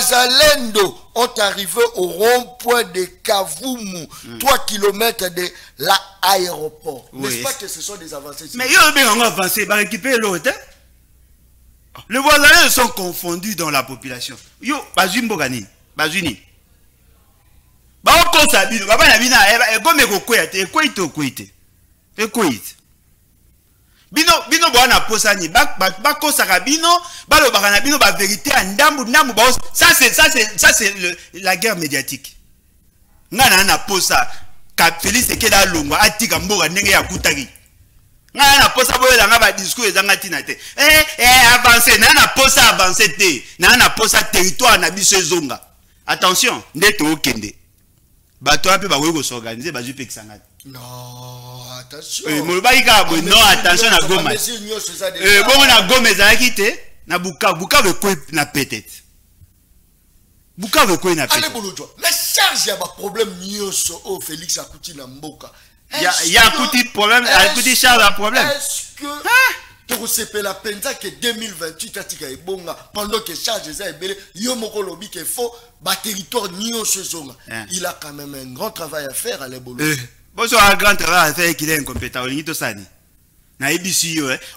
Bazalendo ont arrivé au rond-point de Kavumu, 3 km de l'aéroport. Oui. N'est-ce pas que ce sont des avancées? Mais ils ont bien avancé, ils vont récupérer l'autre. Les voisins sont confondus dans la population. Yo, Bazui Mbogani, Bazuni. Bako Sabino, Baba Nabina, Gome Kokoyate, Ekoite. Bino Boana Posani, Bako Sarabino, Balo Baranabino, ba vérité, Ndambu, ça c'est la guerre médiatique. Nana Posa, Félix Ekeda Longa, Atika Mboga, Nenge Yakutagi. Nana Posa Boya Nanga discours et Zangatinate. Avancé, Nana Posa avancé, Nana Posa territoire Nabiso Zonga. Attention, Neto Okende. Bato un peu ba s'organiser, ba jupe Xangat. Non, attention. Non, attention à Goma. Bon, on a Goma, ça quitté. Na Buka veut quoi na peut-être. Buka veut quoi na peut-être. Allez, Bolodjo. La charge, il y a un problème nyoso au Félix Akouti na Mboka. Il y a un petit problème, un petit charge à problème. Est-ce que tu sais la penza que 2028 atika ebonga pendant que charge ça ebele yo moko lobi que faut ba territoire nyoso zonga. Il a quand même un grand travail à faire à l'Ebolo. Bonjour, un grand travail à faire qu'il est incompétent.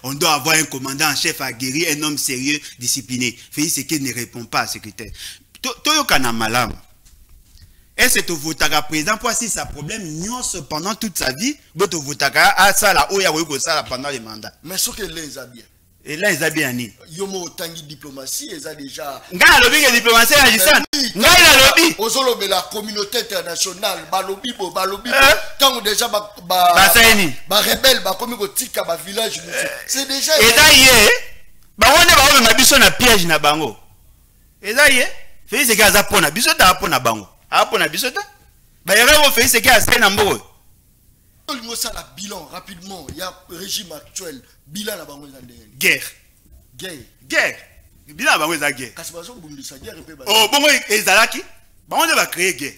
On doit avoir un commandant en chef aguerri, un homme sérieux, discipliné. Félix Sekeda ne répond pas à ce critère. Toyo kana malam. Est-ce que tu voteras président pour si ça problème pendant toute sa vie, tu voteras à ça là où il y a ça pendant les mandats. Mais ce que les a bien. Et là ils a bien ni. Yomo tangi diplomatie, ils a déjà. Nga lobby que diplomatie agissante. Nga la lobby. Ozolo de la communauté internationale, balobi. Tant déjà ba rebelle, ba comme tika ba village. C'est déjà. Et d'ailleurs, ba on est ba biso na piège na bango. Et d'ailleurs, Félix Sekeda za pona biso ta pona bango. Apona bisota ba yere wo Félix Sekeda a na mbogo. Il y a un bilan rapidement, il y a le régime actuel, bilan la bango guerre. Bilan la bango za guerre. Oh bongo ezalaki, bango ne va créer guerre.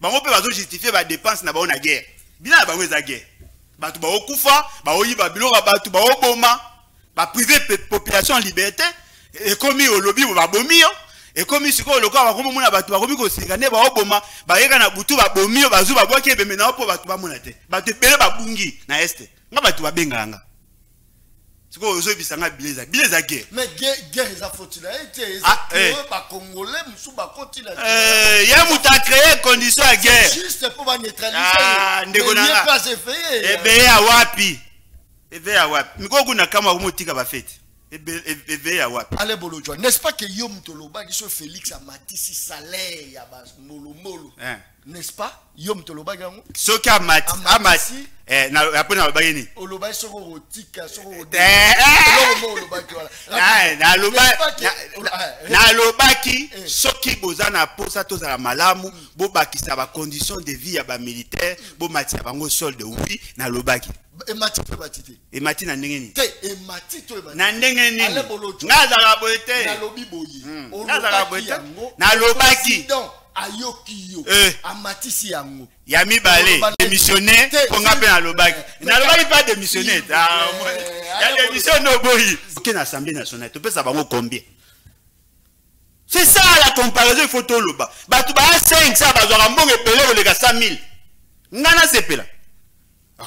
Bango peut bazo justifier ba dépense na bango na guerre. Bilan la bango za guerre. Batu ba okufa, ba oyiba biloko batu ba oboma, ba priver population en liberté et comme au lobby ba bomi. Et comme il se colle le corps, comme on a battu, comme il s'est gagné, bah, Obama, bah, il y a un boutou, bah, bomio, bah, zuba, bois, qui est maintenant pour battre, bah, monate. Bah, te pèle, bah, bungi, na est. N'a pas tout, bah, benganga. C'est quoi, aux autres, ça n'a bileza guerre. Mais guerre, ils ont foutu là, bah, Congolais, moussou, bah, continue. Il y a mouta créé condition à guerre. Juste pour neutraliser. Ah, ndégonanga. pas se faire. Eh ben, à wapi. Eh ben, à wapi. Mais quoi, on a kama, on tika, bah, fête. Allez Bolodjo, n'est-ce pas que Yom Toloba qui soit Félix a matisi salaire ya bas molo n'est-ce pas Yom Toloba gango soka matisi na après na bageni oloba soko rotika soko na lobaki soki bozana posa tozala malamu bo bakisa ba conditions de vie ya ba militaire bo matia bango solde oui na lobaki Emati pe batite. Emati na ndenge ni. Te emati to emati. Na ndenge ni. Na zala boete. Na lobi boyi. Na zala boete. Na lobaki. Ayoki yo. Amati si yango. Ya mibale démissionné konga pe na lobaki. Na lobaki pas démissionné. Ya démissionné no boyi. OK na assemblée nationale. Tu peux savoir combien. C'est ça la comparaison photo loba. Ba tu ba 5 ça ba zo mbongo pele le ga 100,000. Ngana sepela.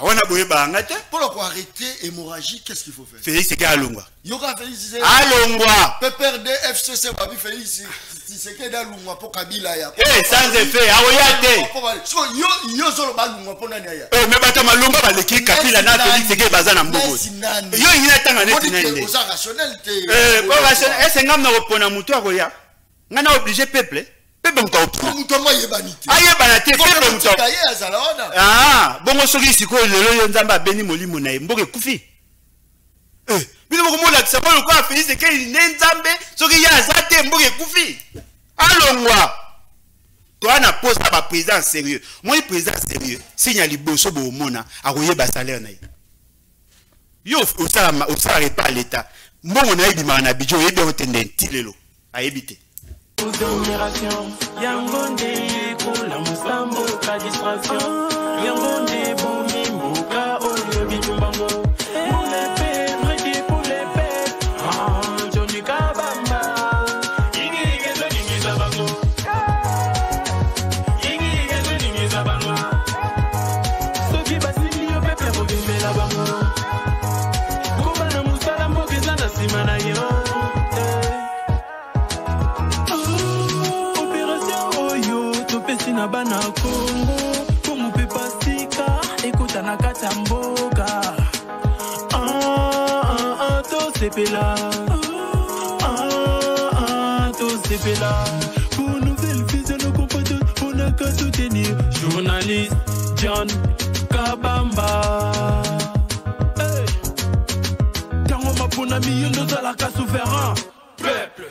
On a besoin de pour arrêter l'hémorragie, qu'est-ce qu'il faut faire? Félix Sekeda Alongwa. Yoga Félix Alongwa. PPRD FCC Babi Félix Sekeda Alongwa pour Kabila ya. Eh sans effet, aoyate. So yo zolo balungwa pour nani ya. Eh mais bata malongwa ba leki Kabila na Félix Sekeda bazana mbogo. Yo ina tanga neti nende. Oza rationnel te. Pour rationnel, est-ce ngam na repona mutu akoya. Ngana obligé peuple. Peuple mutaupu. Mutomwa yebanite. Ayebanate peuple mutaupu. Ah, bongo soki siko lelo yo nzamba beni molimo na mboke kufi. Bino moko mola tsaba lo kwa Félix Sekeda nzambe soki ya azate mboke kufi. Alongwa. Toi na poste ba président sérieux. Moi président sérieux. Signal liboso bo mona akoyeba salaire na ye. Yo osala pas l'état. Mbongo na yebi mana bijo yebi otende ntilelo. Ayebite. Yangonde pour la musambo la distraction Yangonde pour mimoka au lieu du bango pour les pères requis pour les pères Johnny Kabamba Igi Johnny Zabango na bana Congo Como pepa sika Ekota na katamboka To sepela To sepela Pour nouvelle vie de nos compatriotes On a qu'à soutenir Journaliste John Kabamba Tango mapona miyondo za la casse souverain Peuple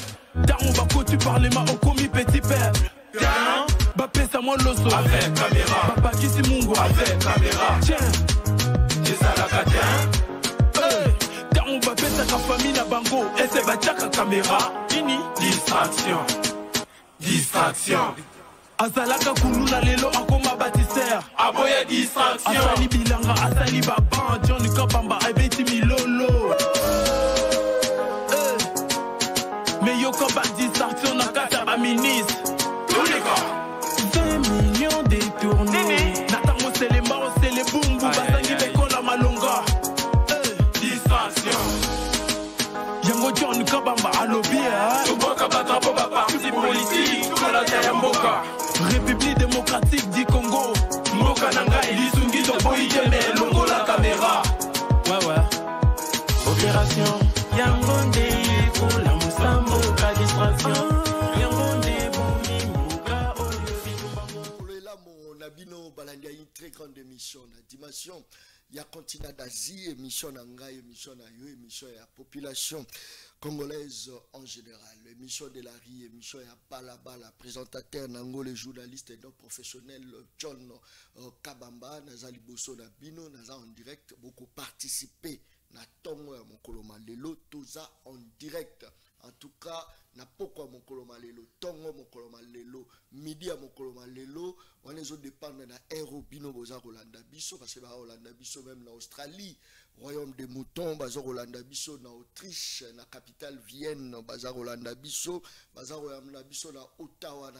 Tango bako tu parles ma au commis petit peuple Tiens Bapesa moi l'osso Avec caméra Papa Kisi Mungo Avec caméra Tiens C'est ça la catin Tango bapesa ka famille na bango Et c'est bachaka caméra Ini Distraction Distraction Azalaka kulula lelo akoma bâtisseur Aboya distraction Asali bilanga asali baban Johnny Kabamba abeti milolo Mais yo combat distraction na kata ba ministre Tous les gars 20 millions détournés Natango c'est les marons c'est les boum Basangi bekola malonga Distraction Yango Johnny Kabamba alobia Toboka batrapo bapa Parti politique Kola Yamboka République démocratique du Congo Mboka nanga Elisungi Toboyi Jeme Longo la caméra Ouais Opération Yangonde Kola Musambo Ka distraction Yangonde Boumi Mouka Là mon abino Balanga une très grande émission la dimension il y a continent d'Asie émission nanga émission na yo émission ya population congolaise en général émission de la rue émission ya Balabala présentateur nango les journalistes et donc professionnels John Kabamba nazali boso na bino naza en direct beaucoup participé na tongo ya mokolo malelo toza en direct en tout cas na poko mokolo malelo tongo mokolo malelo midi ya mokolo malelo on les autres dépendre na aéro bino boza Rolanda biso parce que ba Rolanda biso même na Australie royaume des moutons baza Rolanda biso na Autriche na capitale Vienne baza Rolanda biso baza Rolanda biso na Ottawa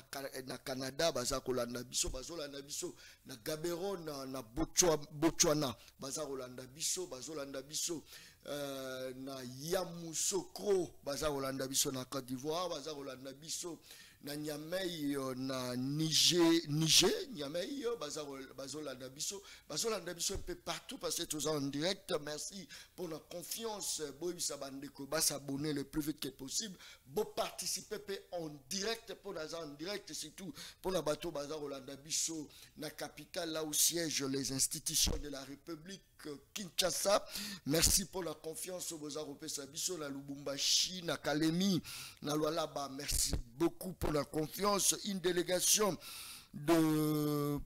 na Canada baza Rolanda biso baza Rolanda biso na Gaborone na Botswana baza Rolanda biso baza Rolanda biso na Yamoussoukro baza Rolanda biso na Côte d'Ivoire baza Rolanda biso na Niamey na Niger Niamey baza Rolanda biso un peu partout parce que tous en direct. Merci pour la confiance boy sabandeko ba s'abonner le plus vite que possible bo participer en direct pour la en direct surtout pour la bateau baza Rolanda biso na capitale là où siègent les institutions de la République Kinshasa. Merci pour la confiance au Bozaro Sabiso, na Lubumbashi, na Kalemi, na Lualaba. Merci beaucoup pour la confiance. Une délégation de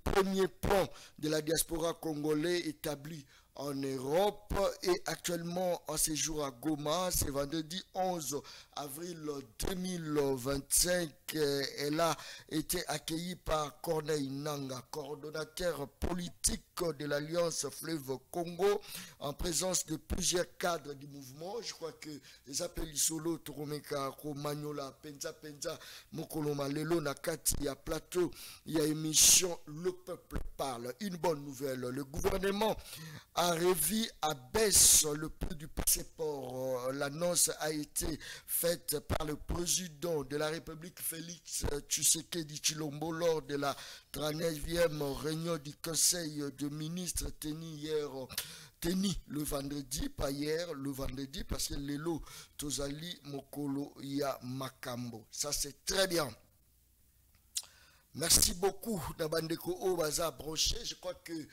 premier plan de la diaspora congolaise établie en Europe et actuellement en séjour à Goma. C'est vendredi 11 avril 2025. Elle a été accueillie par Corneille Nanga, coordonnateur politique de l'Alliance Fleuve Congo, en présence de plusieurs cadres du mouvement. Je crois que les appels solo, Toromeka, Romagnola, Penza, Mokoloma, Lelo, Nakati, il y a plateau, il y a émission Le Peuple Parle. Une bonne nouvelle, le gouvernement a revu à baisse le prix du passeport. L'annonce a été faite par le président de la République, Félix Tshisekedi Tshilombo, lors de la 39e réunion du Conseil de ministres tenu le vendredi, pas hier, le vendredi, parce que Lelo Tozali Mokolo ya Makambo. Ça c'est très bien. Merci beaucoup Nabandeko Obaza Broché. Je crois que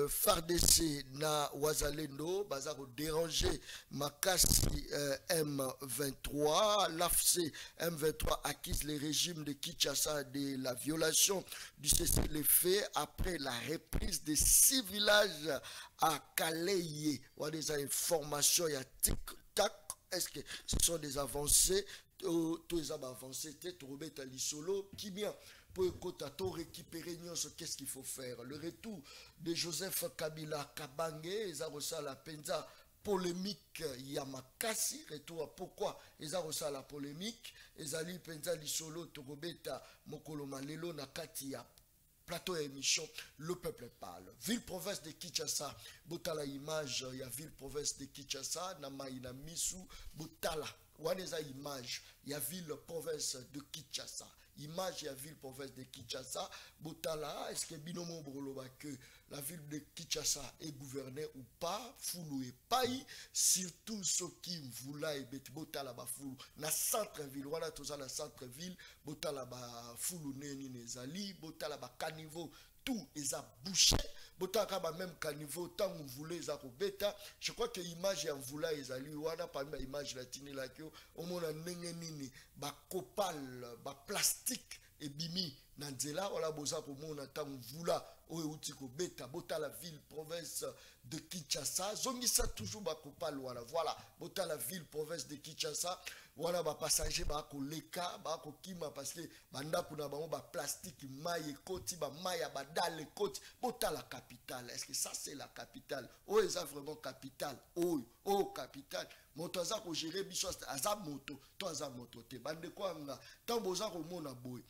FARDC na Wazalendo Baza déranger Makasi M23. L'AFC M23 accuse les régimes de Kinshasa de la violation du cessez-le-feu après la reprise des 6 villages à Kaleye. On a des informations, il y a tic-tac. Est-ce que ce sont des avancées? Tous les avancées, peut-être l'isolo qui bien pour récupérer qu'est-ce qu'il faut faire. Le retour de Joseph Kabila Kabangé, la Penza polémique Yamakasi, retour à pourquoi ils ont reçu la polémique, ils ont Penza l'isolo Torobeta Mokoloma Lelo Nakatia. Plateau et émission, Le Peuple Parle. Ville-province de Kinshasa, Botala image, il y a ville-province de Kinshasa, Namaïna Misu, Botala. Waneza image, il y a ville province de Kinshasa. Image, il y a ville province de Kinshasa. Botala, est-ce que Binomo Broloba que la ville de Kinshasa est gouvernée ou pas, Foulou et Paï, surtout ceux qui voulaient et Botala Bafoulou. Na centre-ville, voilà tout ça, la centre-ville, Botala Bafoulou Neni Nezali, Botala Bakanivo. Tout est à boucher. Botaka même caniveau, tant vous voulez, bêta. Je crois que l'image est en voula, ils allaient, on a parmi l'image latine là, au moins un nengenini, ba copal, ba plastique, et bimi, nanzela, on a besoin pour mon tant voula, au outiko bêta, bota la ville, province de Kinshasa, zongisa toujours ba copal, voilà, bota la ville, province de Kinshasa, voilà, ba passager, ba ko leka, ba ko kima, parce que banda kuna ba plastique, maille, koti, ba maille, ba dalle, koti, bota la capitale. Est-ce que ça c'est la capitale? Oh, c'est vraiment capitale. Oh, capitale. Moto za ko gérer biso aza moto, to aza moto te. Bande ko nga, tant boza ko mona boy.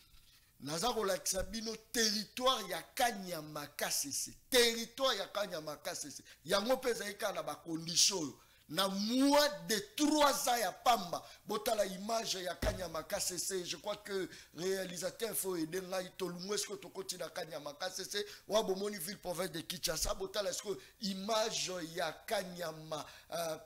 Naza ko lakisa bino territoire ya Kanyama Kasese. Territoire ya Kanyama Kasese. Yango peza ikana ba condition. Na moins de 3 ans ya pamba botala image ya Kanyama Kasese. Je crois que réalisateur faut aider ngai tolumwesko tokoti na Kanyama Kasese wa bomoni ville province de Kinshasa botala est-ce que image ya Kanyama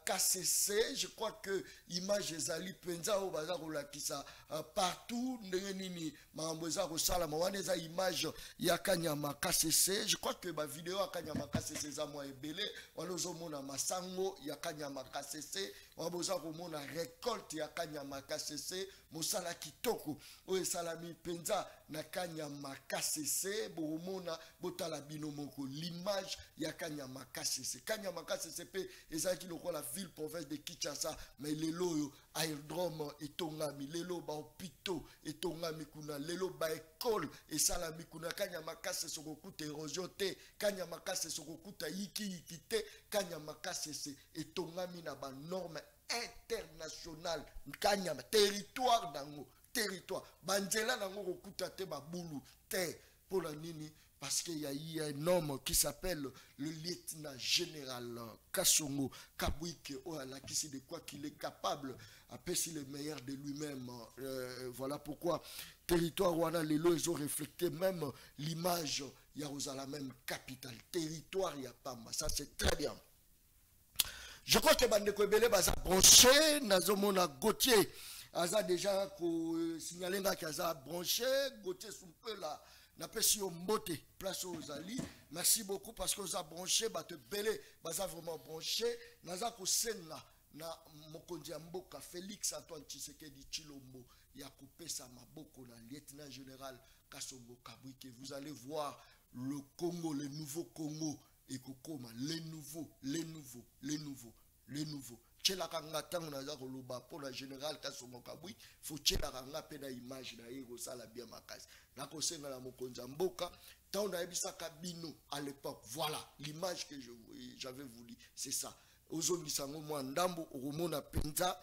Kasese. Je crois que image ezali penza o baza kolakisa partout ndenge nini mambo za ko sala mawaneza image ya Kanyama Kasese. Je crois que ba vidéo ya Kanyama Kasese za moi ebele walozo mona masango ya Kanyama Kasese, waboza komona récolte ya Kanyama Kasese, mosala kitoko o salami penza na Kanyama Kasese, bomona botala bino moko l'image ya Kanyama Kasese. Kanyama Kasese pe ezaki lokola la ville province de Kinshasa, mais lelo yo aérodrome etongami, lelo ba hôpitaux etongami kuna, lelo ba école et salami kuna. Kanyama Kasese kokuta érosion te, Kanyama Kasese kokuta iki te, Kanyama Kasese etongami na ba norme internationale. Kanyama territoire dango, territoire banzela nango kokuta te babulu te pour la nini, parce qu'il y a eu un homme qui s'appelle le lieutenant général Kasongo Kabwike qui sait de quoi qu'il est capable, après c'est le meilleur de lui-même. Voilà pourquoi territoire wana lelo ils ont reflété même l'image Yarosala même capitale, territoire ya Pamba. Ça c'est très bien. Je crois que Bandeko Ebele baza branché, nazomona Gauthier aza déjà signalé qu'il a branché, Gauthier son peu là. N'appelle mbote place aux ali. Merci beaucoup parce que vous avez branché, te belé, baza vraiment branché. Naza ko senga na mokonzi mboka Félix Antoine Tshisekedi Tshilombo ya coupé sa maboko na lieutenant général Kasongo Kabwike. Vous allez voir le Congo, le nouveau Congo et Kokoma, les nouveaux. Tchela kanga tango naza koloba pour la général Kasongo Kabwike, faut tchela kanga pe na image na yego sala bien makasi. Na kosenga la mokonza mboka, tant on a ebisa kabino à l'époque. Voilà l'image que j'avais voulu, c'est ça. Ozongi sango mwa ndambo oromona penza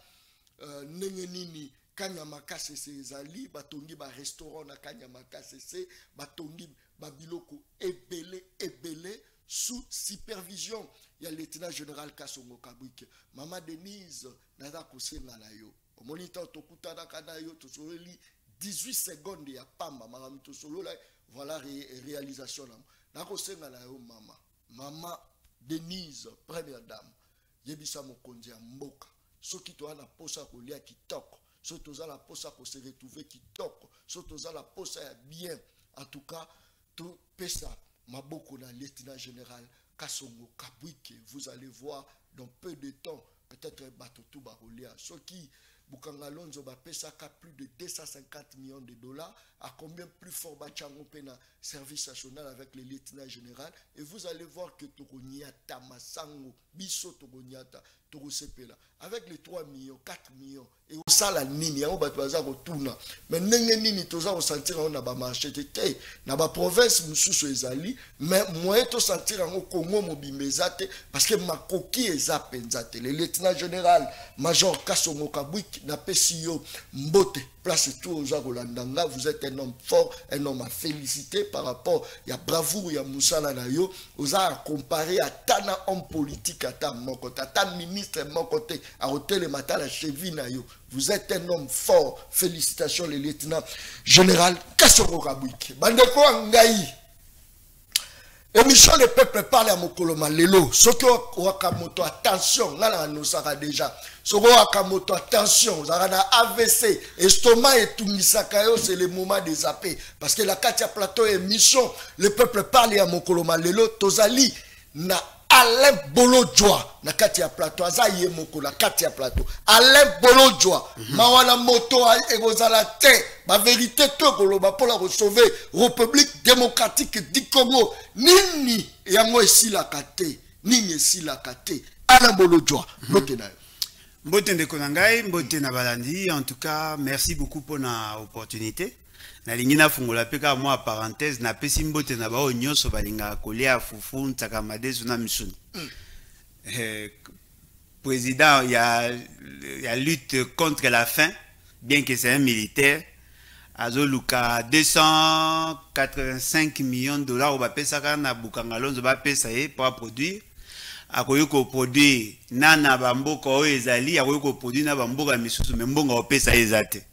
ndenge nini Kanyama Kasese ezali, batongi ba restaurant na Kanyama Kasese, batongi babiloko ebele sous supervision. Il y a le lieutenant général Kasongo Kabwike. Maman Denise naza kosenga na yo. Au moniteur tokuta na kana yo tosoleli 18 secondes ya pamba maman tosolo la voilà réalisation là. Na kosenga na yo maman Denise première dame. Yebisa mokonzi ya mboka. Soki to ana posa kolia kitoko. Soki to za la posa ko se retrouver kitoko. Soki to za la posa ya bien. En tout cas, tout pesa maboko na lieutenant général Kasongo Kabwike. Vous allez voir dans peu de temps, peut-être Batotou Barolia. Ce qui, Bukangalonzo Bapesaka, plus de 250 millions de dollars. À combien plus fort Bachango Pena, service national avec le lieutenant général. Et vous allez voir que Togoniata, Massango, Bisso Togoniata, Togosepela. Avec les 3 millions, 4 millions. Et au sala nini, on va retourner. Mais nini, toza on sentir on a ba marché tete, na ba province mususu ezali, mais moi to sentir en Congo mobimezate parce que ma coquille eza penzate. Le lieutenant général major Kasongo Kabwike na pesio mbote place tout aux Agolandanga. Vous êtes un homme fort, un homme à féliciter par rapport à la bravoure, à Moussala Nayo, aux a comparé à Tana homme politique kata moko tata ministre moko te a hôtel matin la cheville na yo. Vous êtes un homme fort. Félicitations le lieutenant général Kassoro Kabouike. Bandeko Ngai. Émission le peuple parle à Mokoloma Lelo. Soko wakamoto attention, là nous sera déjà. Soko wakamoto attention, zarana AVC, estomac et tout misakayo, c'est le moment des zappés. Parce que la Katia Plateau émission, le peuple parle à Mokoloma Lelo, Tozali na Alain Bolodjoa na Katia Plateau, azaye moko la Katia Plateau. Alain Bolodjoa, mawana moto egozala te, ma vérité to koloba pour la sauver République démocratique du Congo. Nini yango esi la kate, nini esi la kate. Alain Bolodjoa, mbote na yo. Mbote ndeko na ngai, mbote na balandi. En tout cas, merci beaucoup pour l'opportunité. Na lingina fungola peka moi parenthèse na pesi mbote na bao nyonso balinga kolia fufu ntakamade suna misuni. Président, il y a lutte contre la faim, bien que c'est un militaire. Azoluka 285 millions de dollars au bapesa na bukangalonzo bapesa pour produire. Akoyoko produire nana bamboka o ezali akoyoko produire na bamboka misusu membonga opesa ezate.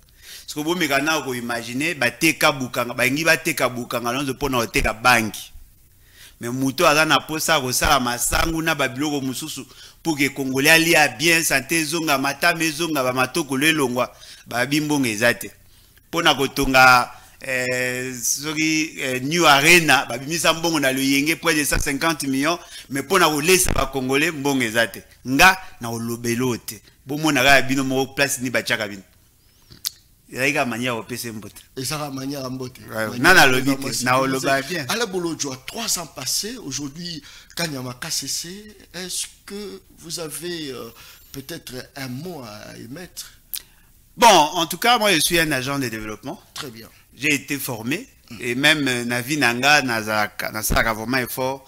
Ce que vous pouvez imaginer, bateka bukanga, bangi bateka bukanga lonzo pona oteka banki. Mais muto azana posa rosala masangu na babiloko mususu pour que Congolais alia bien santé zonga matame zonga ba matoko lelongwa ba bimbonga ezate. Pona kotonga New Arena ba bimisa mbongo na luyenge près de 150 millions mais pona kolesa ba Congolais mbonga ezate. Nga na olobelote. Bomona ga bino mo place ni bachaka bino. Il y a une manière de faire mbote. Et ça a une manière de mbote. Bien. À la Bolodjoa, 3 ans passés, aujourd'hui, Kanyamaka cessé. Est-ce que vous avez peut-être un mot à émettre? Bon, en tout cas, moi je suis un agent de développement. Très bien. J'ai été formé et même Navi Nanga, Nazaka vraiment effort.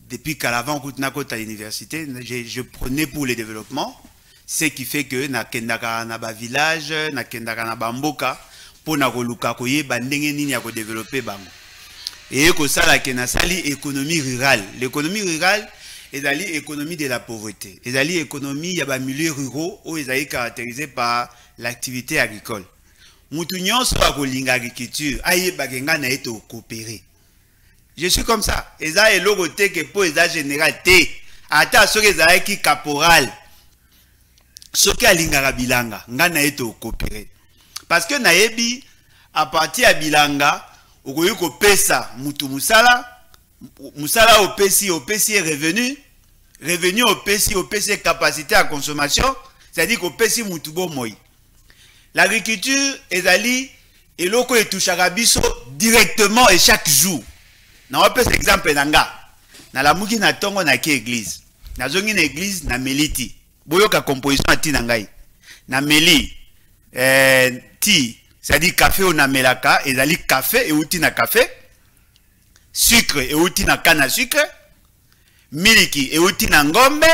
Depuis qu'à l'avant, à l'université, je prenais pour le développement. Ce qui fait que na kendaka na ba village, na kendaka na bamboka pour na koluka koye bandenge nini ya ko développer bango. Et ko sala ke na sali économie rurale. L'économie rurale est l'économie de la pauvreté. Est l'économie ya ba milieux ruraux où ils sont caractérisés par l'activité agricole. Mutu nyonso ba kolinga agriculture, aye bagenga na eto coopérer. Je suis comme ça. Eza eloko te ke po eza général te. Ata soki eza ki caporal. Ce qui a lingara bilanga, ngana eto coopérer. Parce que naebi à partir à bilanga, okoyoko pesa mutu musala opesi revenu opesi capacité à consommation, c'est-à-dire qu'opesi mutu bo moi. L'agriculture ezali eloko etushaka biso directement et chaque jour. Na opesa exemple nanga. Na la muki na tongo na ki église. Na zongi na église na meliti. Boyoka composition ati nangai na meli ti c'est-à-dire café ou na melaka ezali café et outi na café, sucre et outi na canne à sucre, miliki et outi na ngombe,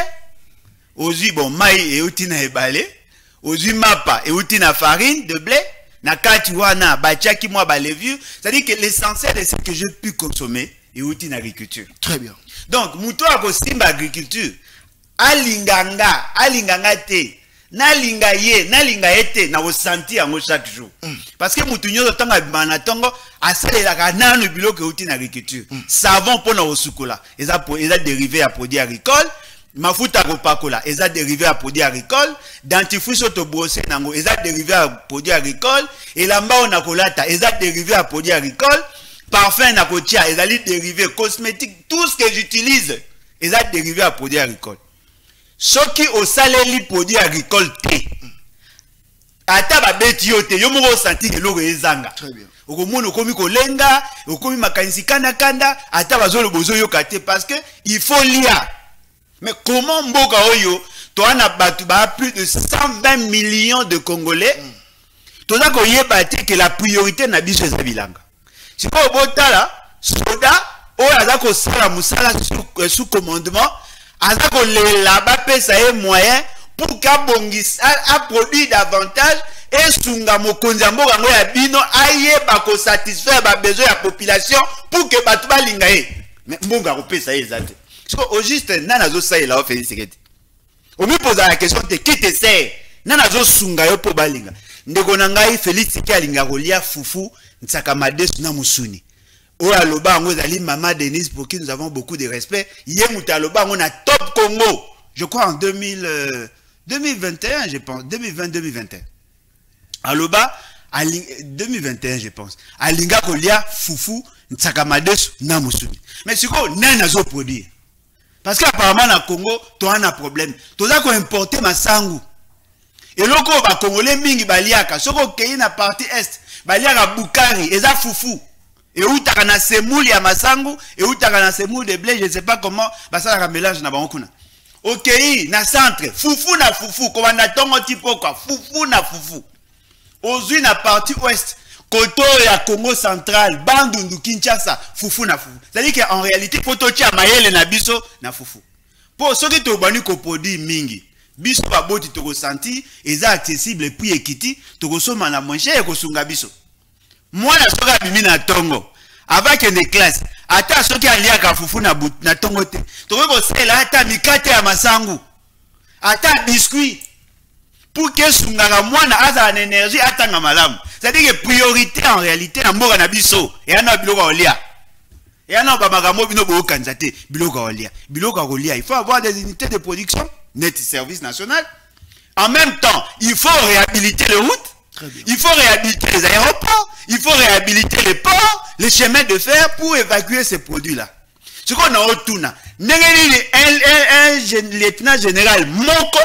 ozui bon mai et outi na ebale, ozui mapa et outi na farine de blé, na kati wana bachaki moi ba levure, c'est-à-dire que l'essentiel de ce que je peux consommer et outi na agriculture. Très bien. Donc muto akosimba agriculture alinganga te nalinga ete na ressentir yango chaque jour parce que mutu nyozo tanga bana tongo asalelaka nanu biloko uti na agriculture savon pona osukola eza dérivé à produits agricoles mafuta kopakola eza dérivé à produits agricoles dentifrice to brosser nango eza dérivé à produits agricoles elamba ona kolata eza dérivé à produits agricoles parfum na kotia ezali dérivé cosmétique tout ce que j'utilise eza dérivé à produits agricoles. Ce qui au saleli produit agricole te. Ata ba beti yote yo moko senti ke loko ezanga. Très bien. Okomono okomi kolenga, okomi makanisi kanda ata bazolo bozo yo kate parce que il faut lire. Mais comment mboka oyo to ana batu ba plus de 120 millions de Congolais. Toza ko yeba te que la priorité na biso eza bilanga. Siko botala soda oyo azako sala musala sous commandement. Azako la bapesa e moyen pour kabongis a produit davantage et sunga mokonzi mboka ngo ya bino ayeba ko satisfaire ba besoin ya population pour que batu balinga e mais mbonga ko pesa ezate Au juste, nana zo sa ila o Félix Tshisekedi. On me pose la question de qui te sert. Nana zo sunga yo po balinga. Ndeko na ngai Félix Tshisekedi alinga kolia fufu nsakamade na musuni. O aloba ngo zali Mama Denise pour qui nous avons beaucoup de respect. Yé muta aloba ngo na Top Congo. Je crois en 2021 je pense 2020-2021. Aloba 2021 je pense. Alinga kolia fufu nsakamade na musuni. Mais c'est quoi nana zo produire. Parce qu'apparemment, dans le Congo, tu as un problème. Tu as importé ma sangu. Et là, les Congolais, mingi baliaka. Si tu as na partie est, baliaka Bukari, et ça foufou. Et où tu as na semoule ya masangu, et où tu as na semoule de blé, je ne sais pas comment, ça a un mélange na bankuna. Ok, na centre, foufou na foufou, comme on a tongo tipo quoi, foufou na foufou. Aujourd'hui, na partie ouest, Koto ya Congo central, Bandundu, Kinshasa, foufou na foufou. C'est-à-dire qu'en réalité, il faut que mayele na biso na foufou. Pour ceux qui ont produit mingi, biso ba boti to ressenti, et accessible et puis ekiti, to resoma na moins cher ko sunga biso. Moi na soka bimi na tongo, avec une classe, ata soki aliaka foufou na tongo te. To ko sela ata mikate ya masangu. Ata biscuit. Pour que sunga mwana aza en énergie atanga malamu. C'est-à-dire que priorité en réalité na mboka na biso et ana biloko olia. Et ana ba magamo bino bo kanzate biloko olia. Biloko olia, il faut avoir des unités de production, net service national. En même temps, il faut réhabiliter les routes. Il faut réhabiliter les aéroports, il faut réhabiliter les ports, les chemins de fer pour évacuer ces produits-là. Ce qu'on a au Tuna, un lieutenant général Moko.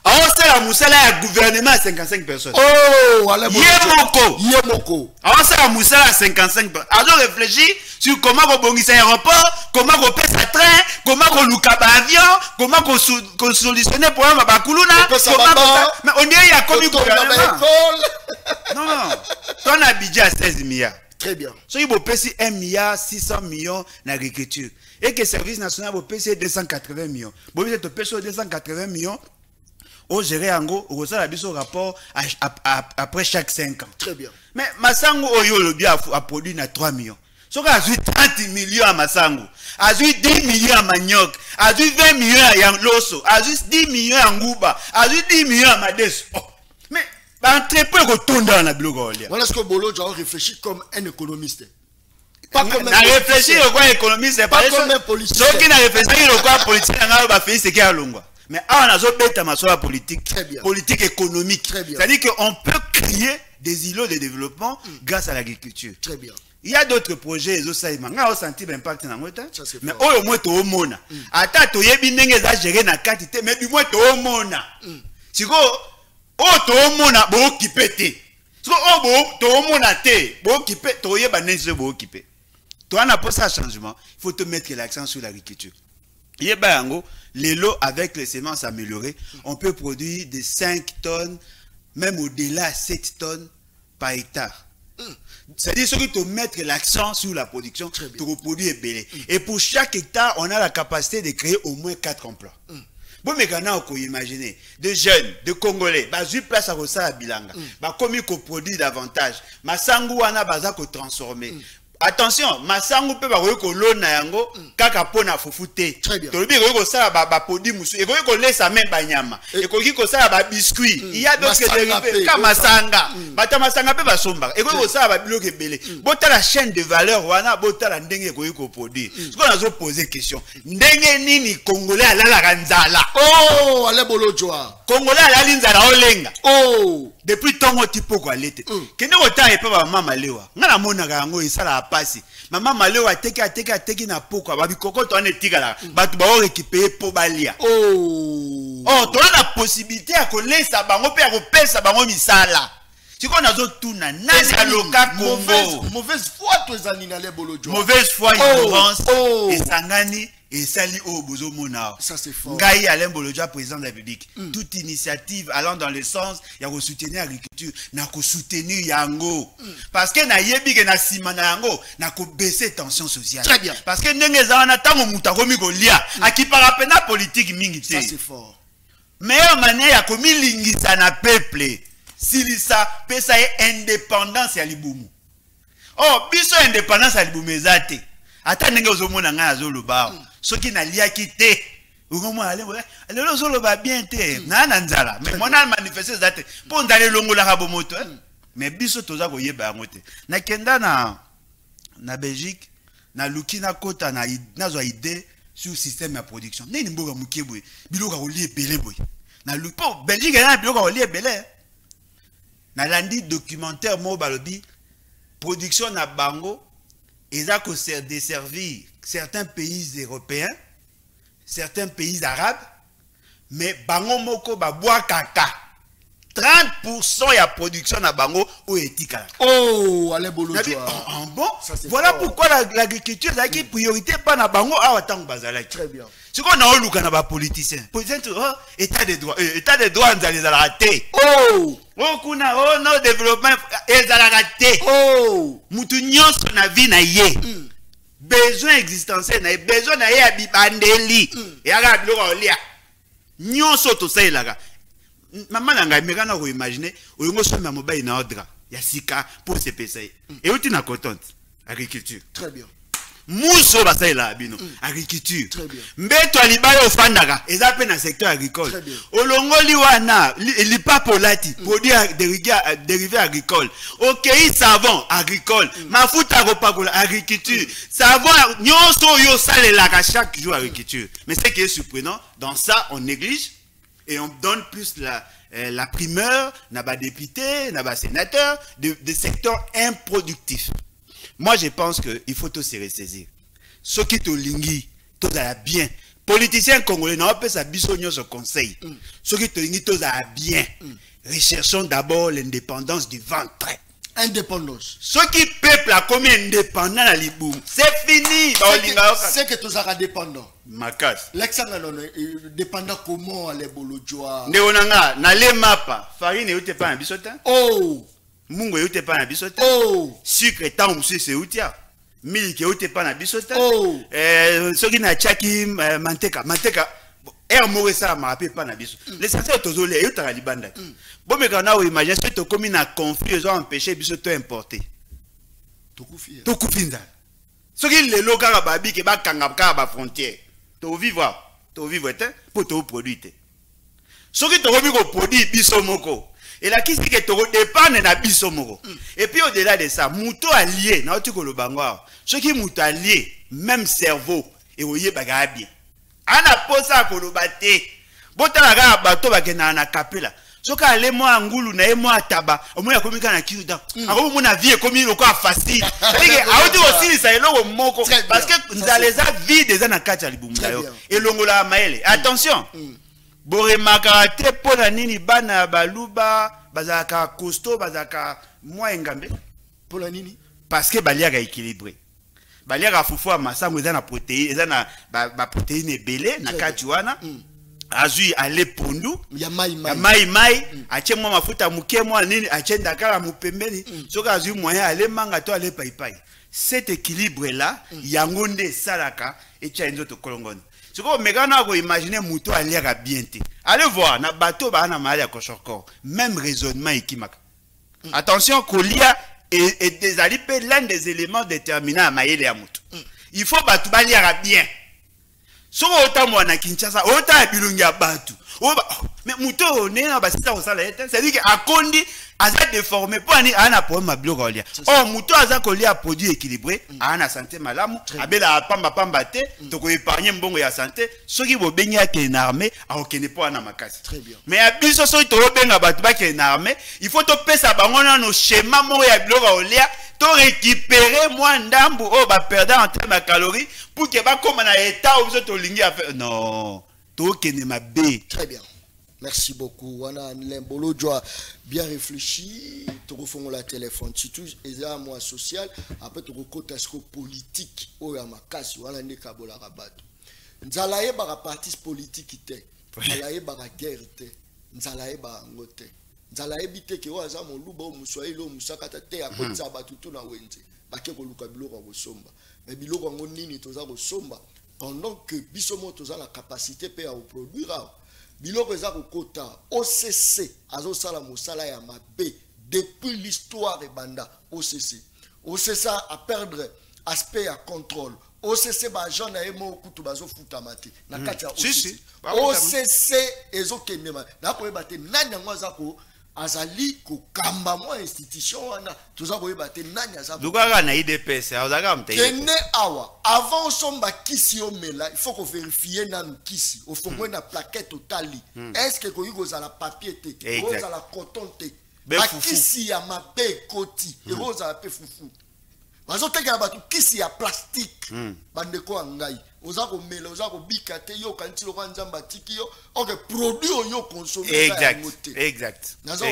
Alors, c'est la moussala à gouvernement à 55 personnes. Oh, allez, Yemoko. Alors, c'est la moussala à 55 personnes. Alors, réfléchis sur comment on bongisse un aéroport, comment on pèse un train, comment on loue un avion, comment on solutionne le problème à Bakuluna. Mais on dirait qu'il y a comme gouvernement. Non, non. Ton budget à 16 milliards. Très bien. So, il faut payer 1 milliard 600 millions d'agriculture. Et que le service national va payer 280 millions. Bon, vous êtes payé 280 millions. Au gérer Ango, au rapport après chaque 5 ans. Très bien. Mais Massango Oyo le bien a produit 3 millions. So a 30 millions à Massango, a 10 millions à Manioc, a 20 millions à Yangloso, a 10 millions à Ngouba, a 10 millions à Mades. Oh. Mais très peu retourne dans la blogue. Voilà ce que Bolo a réfléchi comme un économiste. Pas comme un réfléchi au quoi économiste, pas comme un politicien. Ceux qui n'a réfléchi au quoi politicien, on va faire ce qu'il y a à Longwa. Mais on a besoin politique, politique économique. C'est-à-dire qu'on peut créer des îlots de développement grâce à l'agriculture. Très bien. Il y a d'autres projets, ils ont senti l'impact dans le mais au moins tu as mona. Attends, tu as bien gérer na quantité, mais du moins tu as mona. Si tu as mona, tu as occupé. Si tu as mona, tu as occupé, tu as occupé. Tu as un changement, il faut te mettre l'accent sur l'agriculture. Les lots avec les semences améliorées, on peut produire de 5 tonnes, même au-delà 7 tonnes par hectare. C'est-à-dire que tu mettre l'accent sur la production, tu reproduis belé. Et pour chaque hectare, on a la capacité de créer au moins 4 emplois. Bon, mais quand on peut imaginer, des jeunes, des Congolais, bah, 8 places à Rosa à Bilanga, bah, comme ils produisent davantage, ma sangu wana baza ko transformer. Attention, masangu pe ba ko lona yango kaka pona fufute. Tolobi ko sala ba podi musu. E ko lesa même ba nyama. E ko ki ko sala ba biscuit. Il y a d'autres dérivés comme masanga. Bata masanga pe ba somba. E ko sala ba biloko ebele. Bota la chaîne de valeur wana bota la ndenge ko produire. Ce qu'on a zo poser question. Ndenge nini Congolais alala kanzala. Oh, ale bolojwa. Congolais alali nzala olenga. Oh, depuis tongo tipo ko alete. Kende ko ta epe ba mama lewa. Ngana mona ga ngo isala pasi. Maman malewa teki na poko ba bikoko to anetika la. Batu ba o récupérer po balia. Oh, to la possibilité à connaître bango pe ko pesa bango misala. Si qu'on a zo tuna nani aloka Congo. Mauvaise foi to ezali na le bolojo. Mauvaise foi ignorance et sangani et sali o bozo mona. Ça c'est fort. Ngai Alain Bolodja président de la République. Toute initiative allant dans le sens ya ko soutenir l'agriculture, na ko soutenir yango. Parce que na yebi ke na sima na yango, na ko baisser tension sociale. Très bien. Parce que ndenge za na tango muta komi ko lia, akipara pena politique mingi te. Ça c'est fort. Meilleure manière ya komi lingisa na peuple, silisa pesa indépendance ya libumu. Oh, biso indépendance ya libumu ezate. Ata ndenge ozomona nga azoloba. ceux qui n'a lié quitté ou comment aller le solo va bien té na nzala mais mon a manifesté ça pour ndaler longola ka bomoto mais biso toza ko yeba ngote na kenda na Belgique na lukina kota na zo idée sur système de production nini mboka mukebwe biloka ko lié belé boy na lupo Belgique na biloka ko lié belé na landi documentaire mo balobi production na bango eza ko desservir certains pays européens, certains pays arabes, mais bango moko ba bois kaka. 30% ya production na bango au etika. Oh, allez bolo. Bon, voilà pourquoi l'agriculture est une priorité pas na bango awa tango bazalaki. Très bien. Ce qu'on a oluka na ba politicien. Politicien état de droit nzali za raté. Oh, kuna no développement ezala raté. oh, mutu nyonso na vie na ye. Besoin existentiel na besoin na ye abibandeli. Ya ga biloko olia. Nyonso to sailaka. Maman nanga mekana ko imaginer oyingo soma mobile na ordre ya sika pour se pesa. Et uti na contente agriculture. Très bien. Muso basaila bino agriculture. Très bien. Mbeto alibaya ofandaka eza pe na secteur agricole. Très bien. Olongoli wana lipa polati produit dérivé agricole. OK, savon agricole. Mafuta kopakola agriculture. Savon nyonso yo salelaka chaque jour agriculture. Mais ce qui est surprenant, dans ça on néglige et on donne plus la primeur na ba député, na ba sénateur de secteurs improductifs. Moi, je pense qu'il faut tous se ressaisir. Ceux qui te lingui, tous à bien. Politiciens congolais, n'ont pas sa bisogno au conseil. Ceux qui te lingui, tous à bien. Recherchons d'abord l'indépendance du ventre. Indépendance. Ceux qui peuplent a commis indépendant à l'Iboum. C'est fini. C'est que tous à dépendant. Makas. L'exemple dépendant comment les bolodjoa. Néonanga, n'allez mapa. Farine et pas un bisotin. Oh. Mungo yote pa na bisote. Oh. Sucre tant monsieur c'est outia. Milk yote pa na bisote. Oh. Soki na chaki manteka mo ça ma rappelle pas na biso. L'essentiel tozole yota la libanda. Bon mais quand on imagine ce to comme na conflit ils ont empêché bisote importer. Tokufinza. Soki le loka babi ke ba kanga ka ba frontière. To vivre pour to produire. Soki to komi ko produire biso moko. Et là, qui c'est que tu dépend de bisomoro. Et puis au-delà de ça, mouto allié, na tu le bangwa. Ce qui mouto allié, même cerveau, et voyez baga bien. Ana posa ko lo baté. Bota la bato bakena na kapela. Soka ale moi ngulu na e moi taba. Omo ya komika na kiuda. Ako mo na vie komi lo kwa facile. C'est-à-dire que auto aussi ça eloko moko parce que nzaleza vie des na kati ya libumba yo. Et longola maele. Attention. Bore makarate pona nini bana baluba bazaka costaud bazaka moins ngambe pona nini parce que baliaka équilibré baliaka fufu masango eza na protéine eza na ba protéine belé na kati wana azui ale pondu ya mai ache mwa mafuta muke mwa nini ache ndakala mupembeni soka azui moyen ale manga to ale paipai cet équilibre là yango nde salaka et tia nzoto kolongoni. Ce qu'on me imaginer Mouto aliaka bien. Allez voir, na bateau ba na mali à koshoko. Même raisonnement ekimaka. Attention, Kolia est l'un des éléments déterminants à maïle à Mouto. Il faut bateau baliaka bien. So autant moi na Kinshasa, autant bilunga bateau. Mais Mouto né na basita au sala ete, c'est-à-dire que akondi aza déformé pour ani ana problème ma bloc olia. Oh Mouto aza kolia produit équilibré, ana santé malamu, abela pamba te, to ko épargner mbongo ya santé, soki bo benga ke na armée, a okene po ana makasi. Très bien. Mais abiso so to benga batu ba ke na armée, il faut to pesa bango na no schéma mo ya bloc olia, to récupérer moins ndambu o ba perdre en termes de calories pour que ba comme na état ou to lingi a faire. Non. Très bien. Merci beaucoup. Wana Lembolo Joa bien réfléchi. Tu refons la téléphone. Surtout, les moi social. Après, tu recoutes politique. Oh, ya makasi. Wana ne kabola rabato. Nzalaye bara parti politique te. Nzalaye bara guerre te. Nzalaye bara ngote. Nzalaye bite ke waza mo luba o muswayi lo musakata te ya kotsa batutu na wenze. Bake ko luka biloko ko somba. Mais biloko ngo nini toza ko somba. Pendant que bisomo toza la capacité pe à produire biloko eza kokota OCC azosala mosala ya mabe depuis l'histoire et banda OCC a perdre aspect à contrôle OCC ba jean na emo kutu bazo futa mate na kati ya OCC OCC ezo kenema na ko ebate nanya ngwaza ko azali ko kamba mo institution wana tuza ko ebate nanya za Lukaka na IDPS azaka mteye kene awa avant somba kisi omela il faut ko vérifier na kisi au fond na plaquette totali est-ce que ko yugo za la papier te ko za la coton te ba kisi ya mabe koti e ko za pe fufu bazo teka ba kisi ya plastique bandeko ngai oza ko mela oza ko bikate yo kanti lo kwanzamba tiki yo OK produit yo consommer exact nazo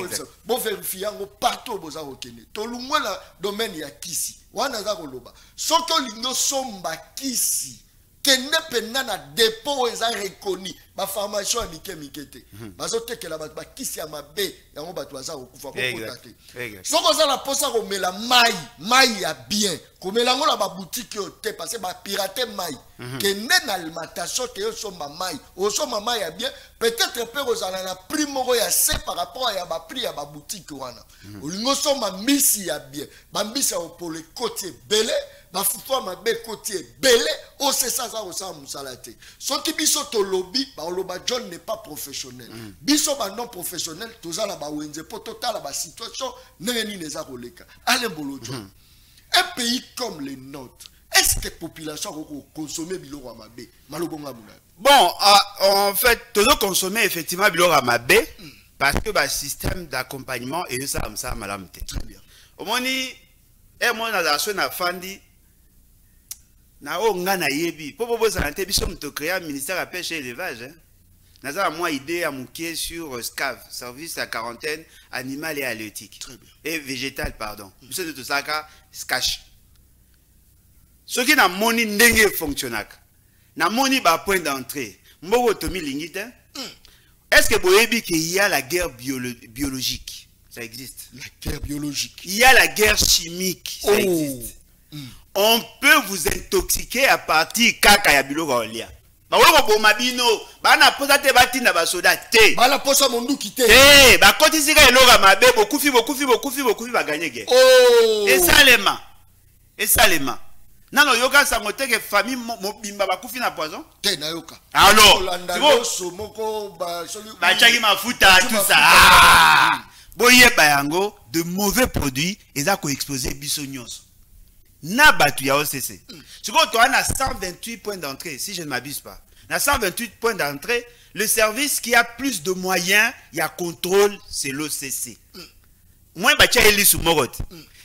bon vérifier ngo partout boza ko kene to lumwa la domaine ya kisi wana za ko loba soko lingo somba kisi kende pena na dépôt eza reconnu ba pharmacie ya mikete bazo tekela ba kisi ya mabe yango bato baza ko kufa ko kotate soko za la posa ko mela mai ya bien ko mela ngo la ba boutique yo te parce ba pirater mai kende na alimentation ke yo somba mai o somba mai ya bien peut-être pe ko zala na prix moko ya se par rapport ya ba prix ya ba boutique wana o lingo somba misi ya bien ba misi ya pour le côté belé ba fufa mabe côté belé o c'est ça au sa musalate soki biso to lobby ba loba John n'est pas professionnel biso ba non professionnel toza la ba wenze po total ba situation neni neza koleka ale bolo John un pays comme le nôtre est-ce que la population va consommer biloko à mabe malobo ngabuna bon en fait tout consommer effectivement biloko à mabe parce que ba système d'accompagnement et ça malamte très bien omoni moi na la so na fandi na o ngana yebi popo santé biso mto créer un ministère à pêche et élevage naza moi idée à mouquer sur SCAV service à quarantaine animale et halieutique et végétal pardon biso de tout ça ka cache ce qui na moni ndenge fonctionnaka na moni ba point d'entrée mboko tomi lingite est-ce que boyebi qu'il y a la guerre biologique ça existe la guerre biologique il y a la guerre chimique ça existe on peut vous intoxiquer à partir kaka ya biloko olia ba woko boma bino bana posa te batinda ba soda te bala posa monduki te ba kotisika eloko mabe bokufi ba gagner guerre et salema nano yoka sangote ke famille mobimba bakufi na poison te na yoka alors moko ba chaki mafuta tout ça boye bayango de mauvais produits eza ko exposer biso nyonso na batu ya OCC. Tu vois, tu as 128 points d'entrée, si je ne m'abuse pas. Na 128 points d'entrée, le service qui a plus de moyens, il y a contrôle, c'est l'OCC. Moi, je suis élu sous Morot.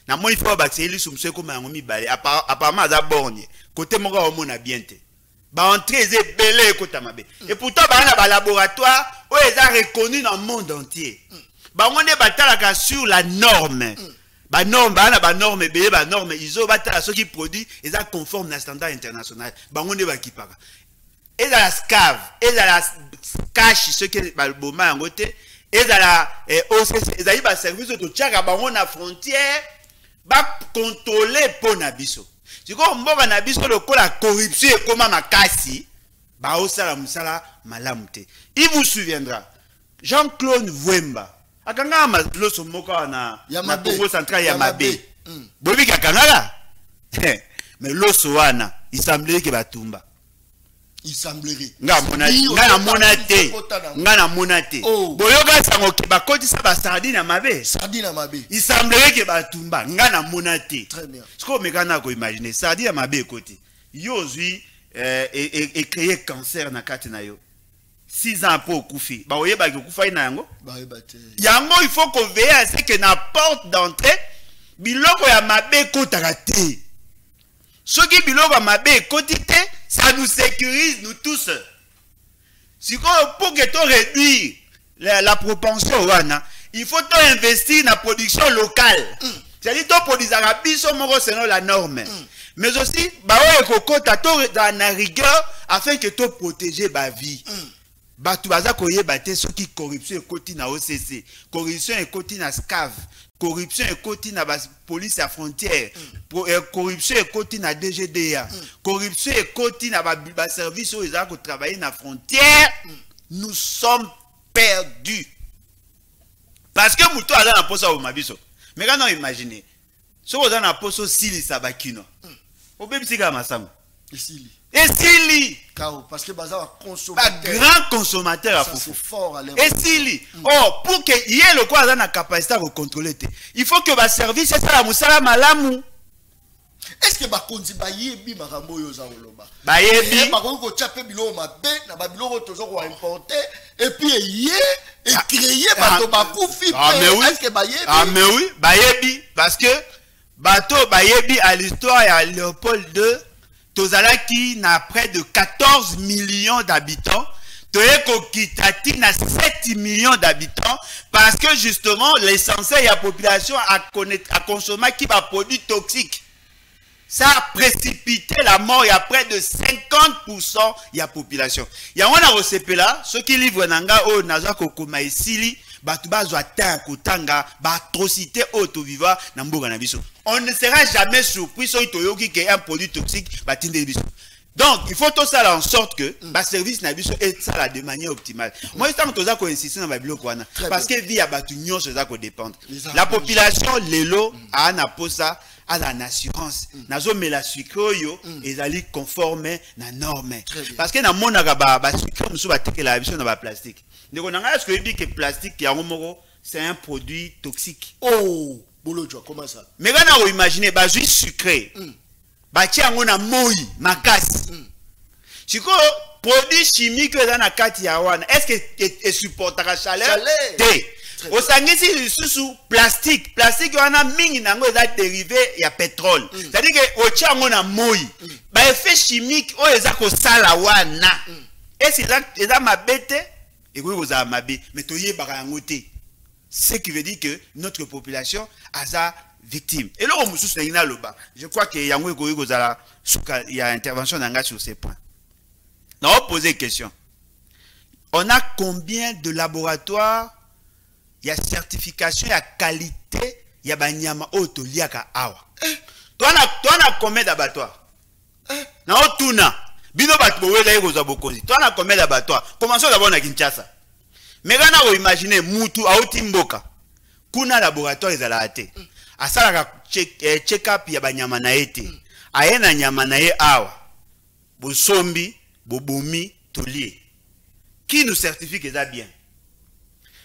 Na moi, il faut que je élu sous M. Koumangoumi Balé. Apparemment, à Borgne. Côté Mora, on a bien été. Ba entrée, c'est belé, côté Mabé. Et pourtant, il y a un laboratoire où ils ont reconnu dans le monde entier. Ba on est sur la norme. Ba norme iso bata ceux qui produit ils sont conformes à standard international ba ngone ba kipaka et la SCAV et la cash ceux qui ba boma ngote et la OCC ils ba service de tchaka ba ngona frontière ba contrôler pona biso siko mboka na biso lokola corruption et comment makasi ba osala musala malamute il vous souviendra Jean-Claude Vwemba akanga loso moko na Congo central ya mabe bobi kakanga mais loso wana il semblerait que batumba il semblerait nga na monate boyoka sango ke bakotisa ba sardine mabe il semblerait que batumba nga na monate très bien ce qu'on mekana ko imaginer sardine mabe côté yozui et créer cancer na kati na yo 6 ans pour Koufi. Bah, oui, bah, Koufa yango. Yango, il faut qu'on veille à ce que na porte d'entrée, biloko ya mabe kotarate. Ce qui biloko ya mabe kotite, ça nous sécurise nous tous. Si pour que tu réduire la propension wana, il faut investir dans la production locale. C'est-à-dire que tu produis à biso moko selon la norme. Mais aussi, bah ouais, kokota to dans la rigueur afin que tu protéger ba vie. Batu baza koye bate soki corruption ekoti na OCC, corruption ekoti na SCAV, corruption ekoti na police à frontière, corruption ekoti na DGDA, corruption ekoti na ba service où ils ont travailler na frontière, nous sommes perdus. Parce que muto aza na posa o mabiso. Mais quand on imagine, so oza na poso sili sabakino. Obebisika masango. Et Sili. Parce que Baza consommateur. Grand consommateur à ça c'est fort à et Sili. Oh, pour que y ait le quoi dans la capacité à contrôler, il faut que le service c'est ça la musala malamu. Est-ce que bakonzi bayebi makambo yo za oloba? Bayebi. Bakonzi ko chape bilo mabe na babilo tozo ko importer et puis et créer bato bakufi. Est-ce que bayebi? Ah mais oui, bayebi parce que bato bayebi à l'histoire à Léopold II, tozala qui n'a près de 14 millions d'habitants. Toyeko Kitati n'a 7 millions d'habitants parce que justement l'essentiel de la population a consommé qui va produits toxiques. Ça a précipité la mort. Il y a près de 50% de la population. Il y a un recépé là, ceux qui livrent nanga au naza kokoma isili, batuba zoata kotanga, atrocité auto-viva namboga na biso. On ne sera jamais surpris sur itoyoki qui est un produit toxique batinde biso. Donc, il faut tout ça en sorte que le service na biso est ça de manière optimale. Moi, je suis insister dans ma bibliothèque parce que via batunion c'est ça qu'on dépend. La population lelo a un aposa à la assurance. Nazo mais la sucre yo ezali conforme na norme. Parce que na monaka ba sucre musu ba teke la biso na ba plastique. Ndeko nanga est-ce que dit que plastique ya ngomoko c'est un produit toxique. Oh, bolojo comment ça? Mais quand on imagine ba jus sucré. Ba ti yango na moi makasi. Siko produit chimique dans na kati ya wana est-ce que et supporte la chaleur? Au sangisi sous plastique wana mingi nango eza dérivé ya pétrole. C'est-à-dire que au tiango na moi ba effet chimique o eza ko sala wana. Et c'est ça eza mabete et oui vous a mabé mais toyé barango te. Ce qui veut dire que notre population a victime. Et là on mususu na loba. Je crois que yango ko kozala suka il y a intervention nanga sur ces points. On va poser une question. On a combien de laboratoires? Il y a certification, il y a qualité, il y a banyama auto liaka awa. Toi on a combien d'abattoirs? Na otuna. Bino bat bowela yeko za bokozi. Toi on a combien d'abattoirs? Commençons d'abord na Kinshasa. Mais quand on imagine mutu auti mboka. Kuna laboratoire ezala ate. Asala ka check up ya banyama na ete. Ayena nyama na ye awa. Bosombi, bobomi, tolie. Qui nous certifie que ça bien?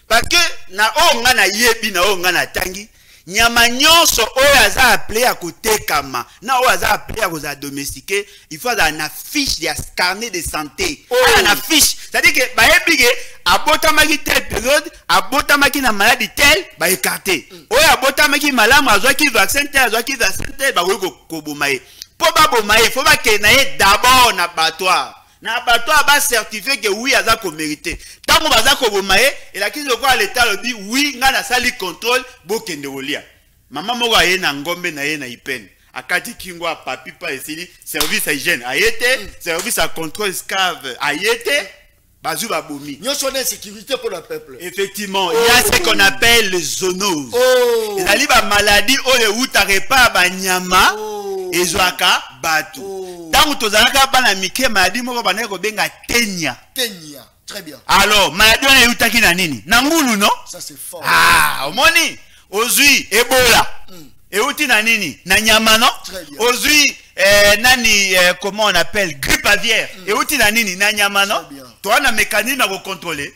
Parce que na onga na yebi na onga na tangi nyama nyonso oyo aza appelé à côté kama na oyo aza appelé à koza domestiquer il faut avoir une fiche de carnet de santé une fiche c'est-à-dire que ba yebi ke abotamaki telle période abotamaki na maladie telle ba écarter oyo abotamaki malamu azwaki vaccin tel ba ko bomaye po ba bomaye faut ba ke na ye d'abord na abattoir. Na abattoir ba certifié que oui aza ko mérité. Tango baza ko bomaye et la kisi ko l'état le dit oui nga na sali contrôle bokende olia. Maman moko aye na ngombe na ye na ipene. Akati kingo a papi pa esili service à hygiène ayete, service à contrôle scave ayete. Bazou ba bomi. Nous sommes en sécurité pour le peuple. Effectivement, il y a ce qu'on appelle les zoonoses. Il y a des maladies où les outars ba nyama et zoaka batu. Tant que tu as bana mike maladie moko bana ko benga tenia. Tenia, très bien. Alors, maladie on utaki na nini? Na ngulu non? Ça c'est fort. Ah, omoni, ozui Ebola. Et uti na nini? Na nyama non? Ozui nani comment on appelle grippe aviaire. Et uti na nini? Na nyama non? Toi na mécanisme à contrôler.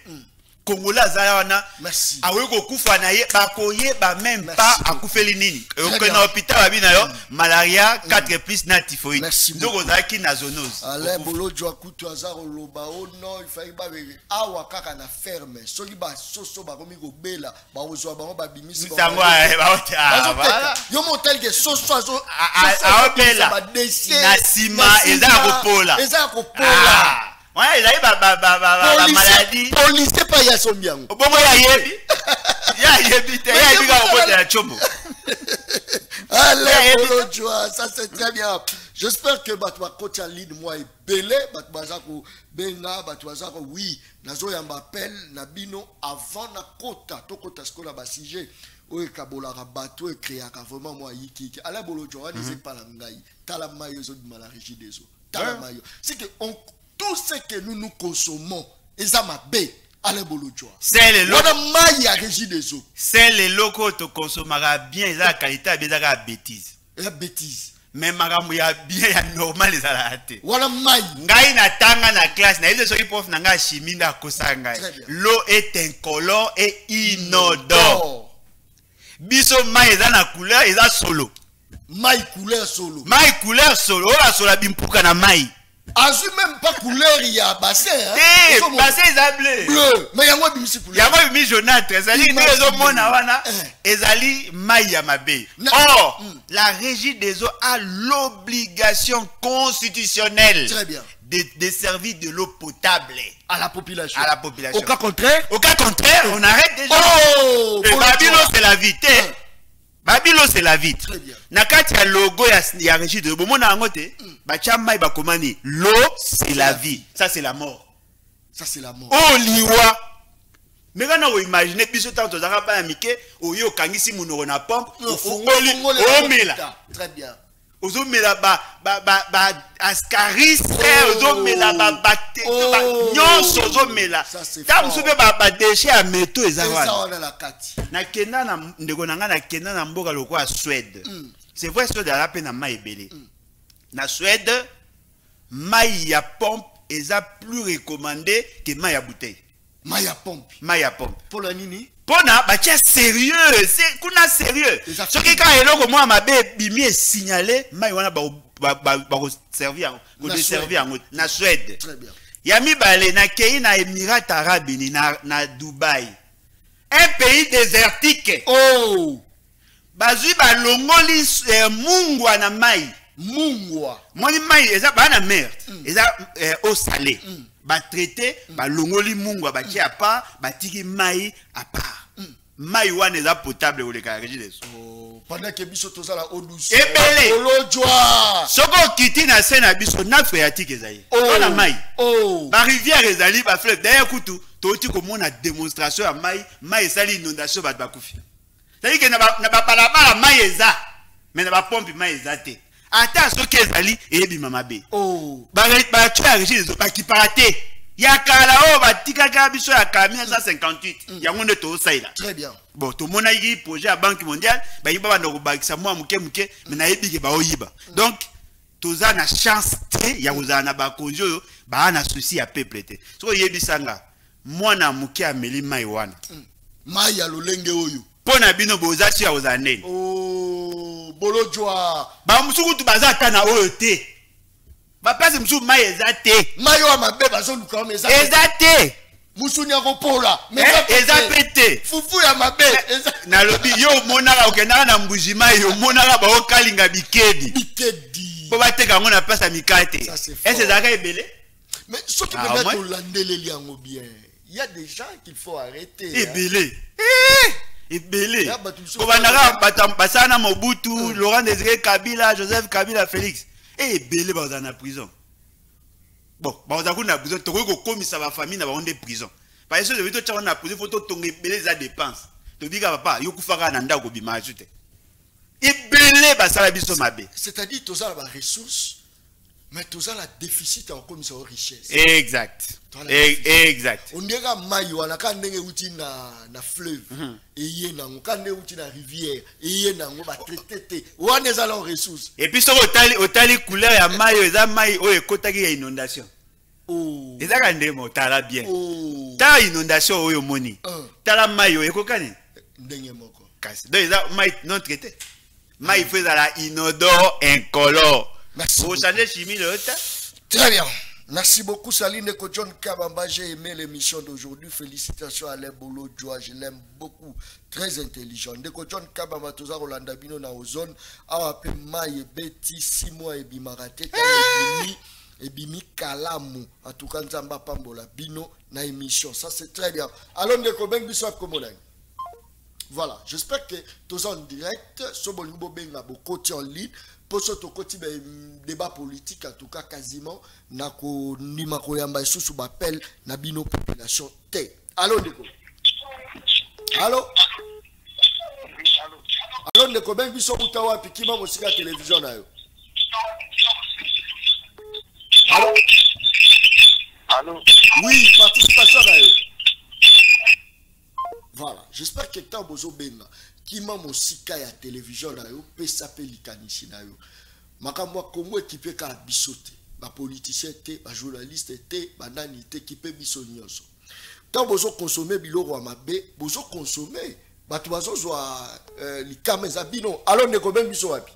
Congolais zayana. Merci. Aweko kufa na ye ba koye ba même pas à kufeli nini. Au na hôpital abina yo malaria 4+ na typhoïde. Donc ozaki na zoonose. Ale bolo jwa kutu azaro loba o non il fallait ba awa kaka na ferme. Soki ba soso ba komi ko bela ba ozwa ba ba bimisi ba. Sangwa ba ota. Yo motel ke soso azo a bela. Na sima eza ko pola. Eza ko pola. Ouais, il a eu maladie. Police pas ya son bien. Bon moi ya yebi. Ya yebi te ya yebi ka okote la chombo. Allez, bolo joie, ça c'est très bien. J'espère que batwa kocha lead moi est belé, batwa zako benga, batwa zako oui, nazo ya m'appel na bino avant na kota, to kota skola ba sujet. Oye kabola rabato et créer vraiment moi yiki. Allez bolo joie, ne pas la ngai. Tala mayo zo de la régie des eaux. Tala mayo. C'est que on tout ce que nous consommons, c'est les locaux. C'est les locaux qui consommeront bien, ils ont la qualité, ils ont la bêtise. La bêtise. mais makambo ya bien ya normal ezala te Voilà mai. ngai natanga na classe na yezo soki prof na ngai chimie nda kosa ngai l'eau est incolore et inodore biso mai eza na couleur eza solo Mai couleur solo. mai couleur solo ola sola bimpuka na mai Azu même pas couleur il y a bassin hein. Bassin eza bleu. Bleu. Mais yango bimisi couleur. Yango bimi jaunâtre. Ezali ndezo mona wana. Ezali mai ya mabe. Or, la régie des eaux a l'obligation constitutionnelle. Très bien. De servir de l'eau potable à la population. À la population. Au cas contraire, on arrête déjà. Oh, Babilo c'est la vie. Babilo c'est la vie. Très bien. Nakati ya logo ya régie de bomona ngote. Bacha mai bakomani. L'eau c'est la vie. Ça c'est la mort. Ça c'est la mort. Oh liwa. Mais quand on imagine biso tanto zaka ba mike oyo kangisi munoko na pompe ofungoli omela. Très bien. Ozomela ba ascaris ozomela ba bactéries nyonso ozomela. Ta musupe ba déchets à métaux ezawana. Na kenda na ndeko nanga na kenda na mboka lokwa Suède. C'est vrai Suède ala pe na mai ebele. Na Suède mai ya pompe eza plus recommandé que mai ya bouteille. Mai ya pompe. Mai ya pompe. Pour la nini? Pona batia sérieux, c'est kuna sérieux. Ce qui quand eloko moi mabe bimi est signalé, mai wana ba servir na Suède. Très bien. Yami balé na kei na Émirats Arabes Unis na Dubaï. Un pays désertique. Oh. Bazui ba longoli mungwa na mai. Mungwa. Moni mai eza ba na mer. Eza eau salée. Ba traité ba longoli mungwa ba tia pa ba tiki mai à part. Mai wana eza potable ou le carré des oh pendant que biso tozala eau douce. Ebele. Olojwa. Soko kiti na sena biso na phréatique ezali. Oh na mai. Oh. Ba rivière ezali ba fleuve d'ailleurs kutu toti komona démonstration ya mai esali inondation ba bakufi. C'est-à-dire que na ba palabala mai eza mais na ba pompe mai eza te. Ata soki ezali ebi mama be. Oh. Ba tua régime des ba ki parate. Ya kala o ba tikaka biso ya 1958. Yango ne to saila. Très bien. Bon, tout le monde a eu projet à Banque mondiale, bah il va nous bakisa moi muke mais na yebi ke ba oyiba. Donc toza na chance te ya uzana ba konjo ba na souci à peuple te. So yebi sanga mwana muke ameli mai wana. Mai ya lolenge oyo. Pona bino boza ci ya uzanene. Oh, bolojwa. Ba musuku tu baza kana oyo te. Ba pasi musu mai ezate. Mai wa mabe bazo luka mais ezate. Ezate. Musuni ya kopola. Mais ezapete. Fufu ya mabe. Na lobi yo monaka okenda na mbujima yo monaka ba okalinga bikedi. Bikedi. Bo bateka ngona pesa mikate. Est-ce zaka ebele? Mais ce qui peut mettre au landele liango bien. Il y a des gens qu'il faut arrêter. Ebele. Ebele. Ko banaka basana Mobutu, Laurent Désiré Kabila, Joseph Kabila, Félix. Ebele ba dans la prison. Bon, ba za kuna prison to ko komisa ba famille na ba onde prison. Parce que je vais te tchana poser photo tonge ebele za dépense. To diga papa yo kufaka na ndako bima ajute. Ebele ba sala biso mabe. C'est-à-dire tous la ressources mais tous la déficit en comme sa richesse. Exact. Exact. On dirait mai wana ka ndenge uti na fleuve et yena ka ndenge uti na rivière et yena ngo ba traité wana za la ressources. Et puis so otali couleur ya mai eza mai o ekotaki ya inondation. Oh. Eza ka ndemo tala bien. Oh. Ta inondation oyo moni. Tala mai o ekokani ndenge moko. Kasi donc eza mai non traité. Mai faut la inodore incolore. Merci. Vous changer chimie le hôtel. Très bien. Merci beaucoup Saline Ko John Kabamba. J'ai aimé l'émission d'aujourd'hui. Félicitations à Alain Bolo Joa. Je l'aime beaucoup. Très intelligent. Ndeko John Kabamba Toza Rolanda Bino na ozone. Awape Maye Betty 6 mois et Bimarate. Et Bimi Kalamu. En tout cas, Nzamba Pambola Bino na émission. Ça c'est très bien. Alors Ndeko Ben Bissou Komolang. Voilà. J'espère que Toza en direct. Sobolingbo Benga Bokoti en ligne. Pour ce côté débat politique en tout cas quasiment nako ndima koyamba sous appel na bino population te. Allô Ndeko. Allô. Allô Ndeko ben biso buta wapi kima mosika télévision na yo. Allô. Allô. Oui, participation na yo. Voilà, j'espère que tant bozo benga kima mosika ya télévision na yo pesa pe likanisi na yo makambo Congo équipé ka bisote ba politicien té ba journaliste té ba nani té équipé biso nyonso tant bozo consommer biloko wa mabe bozo consommer batu bazo zwa likama za bino alo ndeko ben biso wapi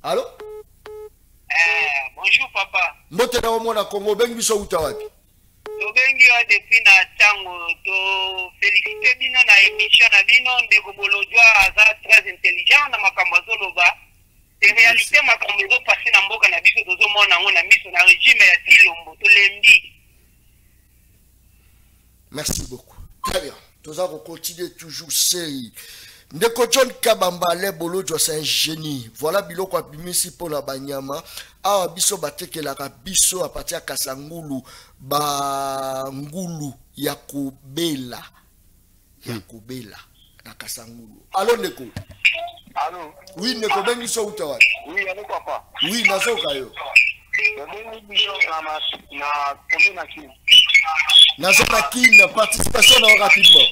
allo bonjour papa mbote na omona Congo ben biso uta wapi tobengi yo depuis na tango to féliciter bino na émission na bino ndeko bolojwa aza très intelligent na makambo azoloba en réalité makambo ezo passer na mboka na biso tozomona ngo na miso na régime ya Tilombo tolembi. Merci beaucoup. Très bien. Nous allons continuer toujours série. Ndeko John Kabamba le Bolojwa c'est un génie. Voilà biloko abimisi pour la banyama. Awa biso bateke la biso a partir ya Kasangulu ba ngulu ya kobela. Ya kobela na Kasangulu. Allô ndeko. Allô. Oui ndeko bengi so utawati. Oui allô papa. Oui nazoka yo. Bengi biso na commune qui. Nazona Kin participation rapidement.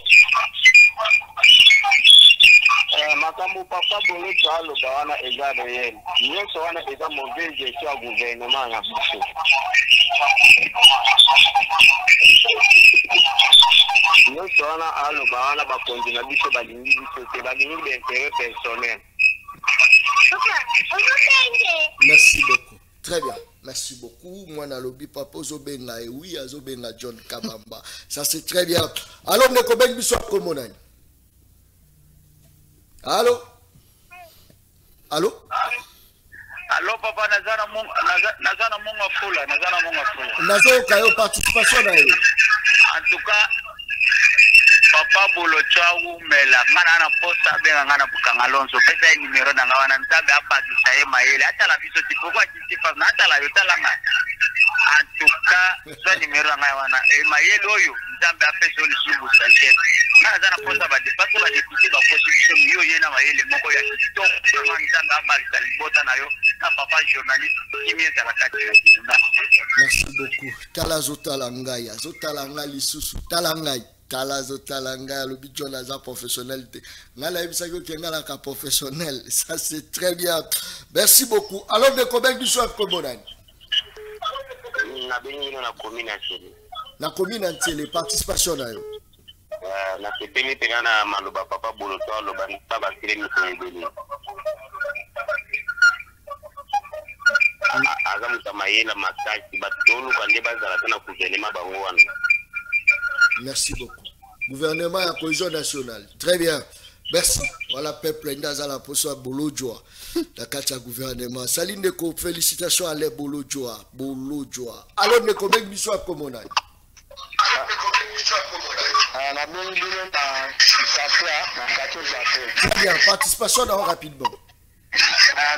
Makambo papa bongo talo bawana eza réel. Nyonso wana eza mauvaise gestion ya gouvernement na biso. Nyonso wana alo bawana bakonzi na biso balingi biso te balingi d'intérêt personnel. Merci beaucoup. Très bien. Merci beaucoup. Moi, na lobby papa Zobenga et oui, Zobenga John Kabamba. Ça c'est très bien. Alors, ne connais pas soit comme on a. Allô? Allô? Allô papa nazana monga fula. Nazo kayo participation na yo. En tout cas papa bolo chawu mela ngana na posta benga ngana bukanga lonzo pesa numéro na ngawana ntabe abakisa ye mayele hata la biso tipoko akisifa na hata la yotalanga. En tout cas so numéro na ngawana mayele oyo ntabe apeso lisubu sanket na zana posta ba dépasse ba député ba position yo yena mayele moko ya TikTok vraiment ntabe abakisa libota na yo na papa journaliste kimia za kati ya kiduna. Merci beaucoup. Tala zotalanga ya zotalanga lisusu talangai tala zotalanga le bijo na za professionnalité ngala ebisa ko kenga ka professionnel ça c'est très bien. Merci beaucoup. Alors de combien du soir comme bonani na benino na commune entière. Na commune entière participation na yo. Na sepeli pena na maloba papa boloto aloba nta ba kire mi ko ebele. Azam tamayela makasi batolu kande bazala tena gouvernement bango wana. Merci beaucoup. Gouvernement et cohésion nationale. Très bien. Merci. Voilà, peuple Ndazala Poso Bolojwa. La carte gouvernement. Saline de félicitations à les Bolojwa. Bolojwa. Alors, ne combien de bisous à Komona? Très bien. Participation dans rapidement.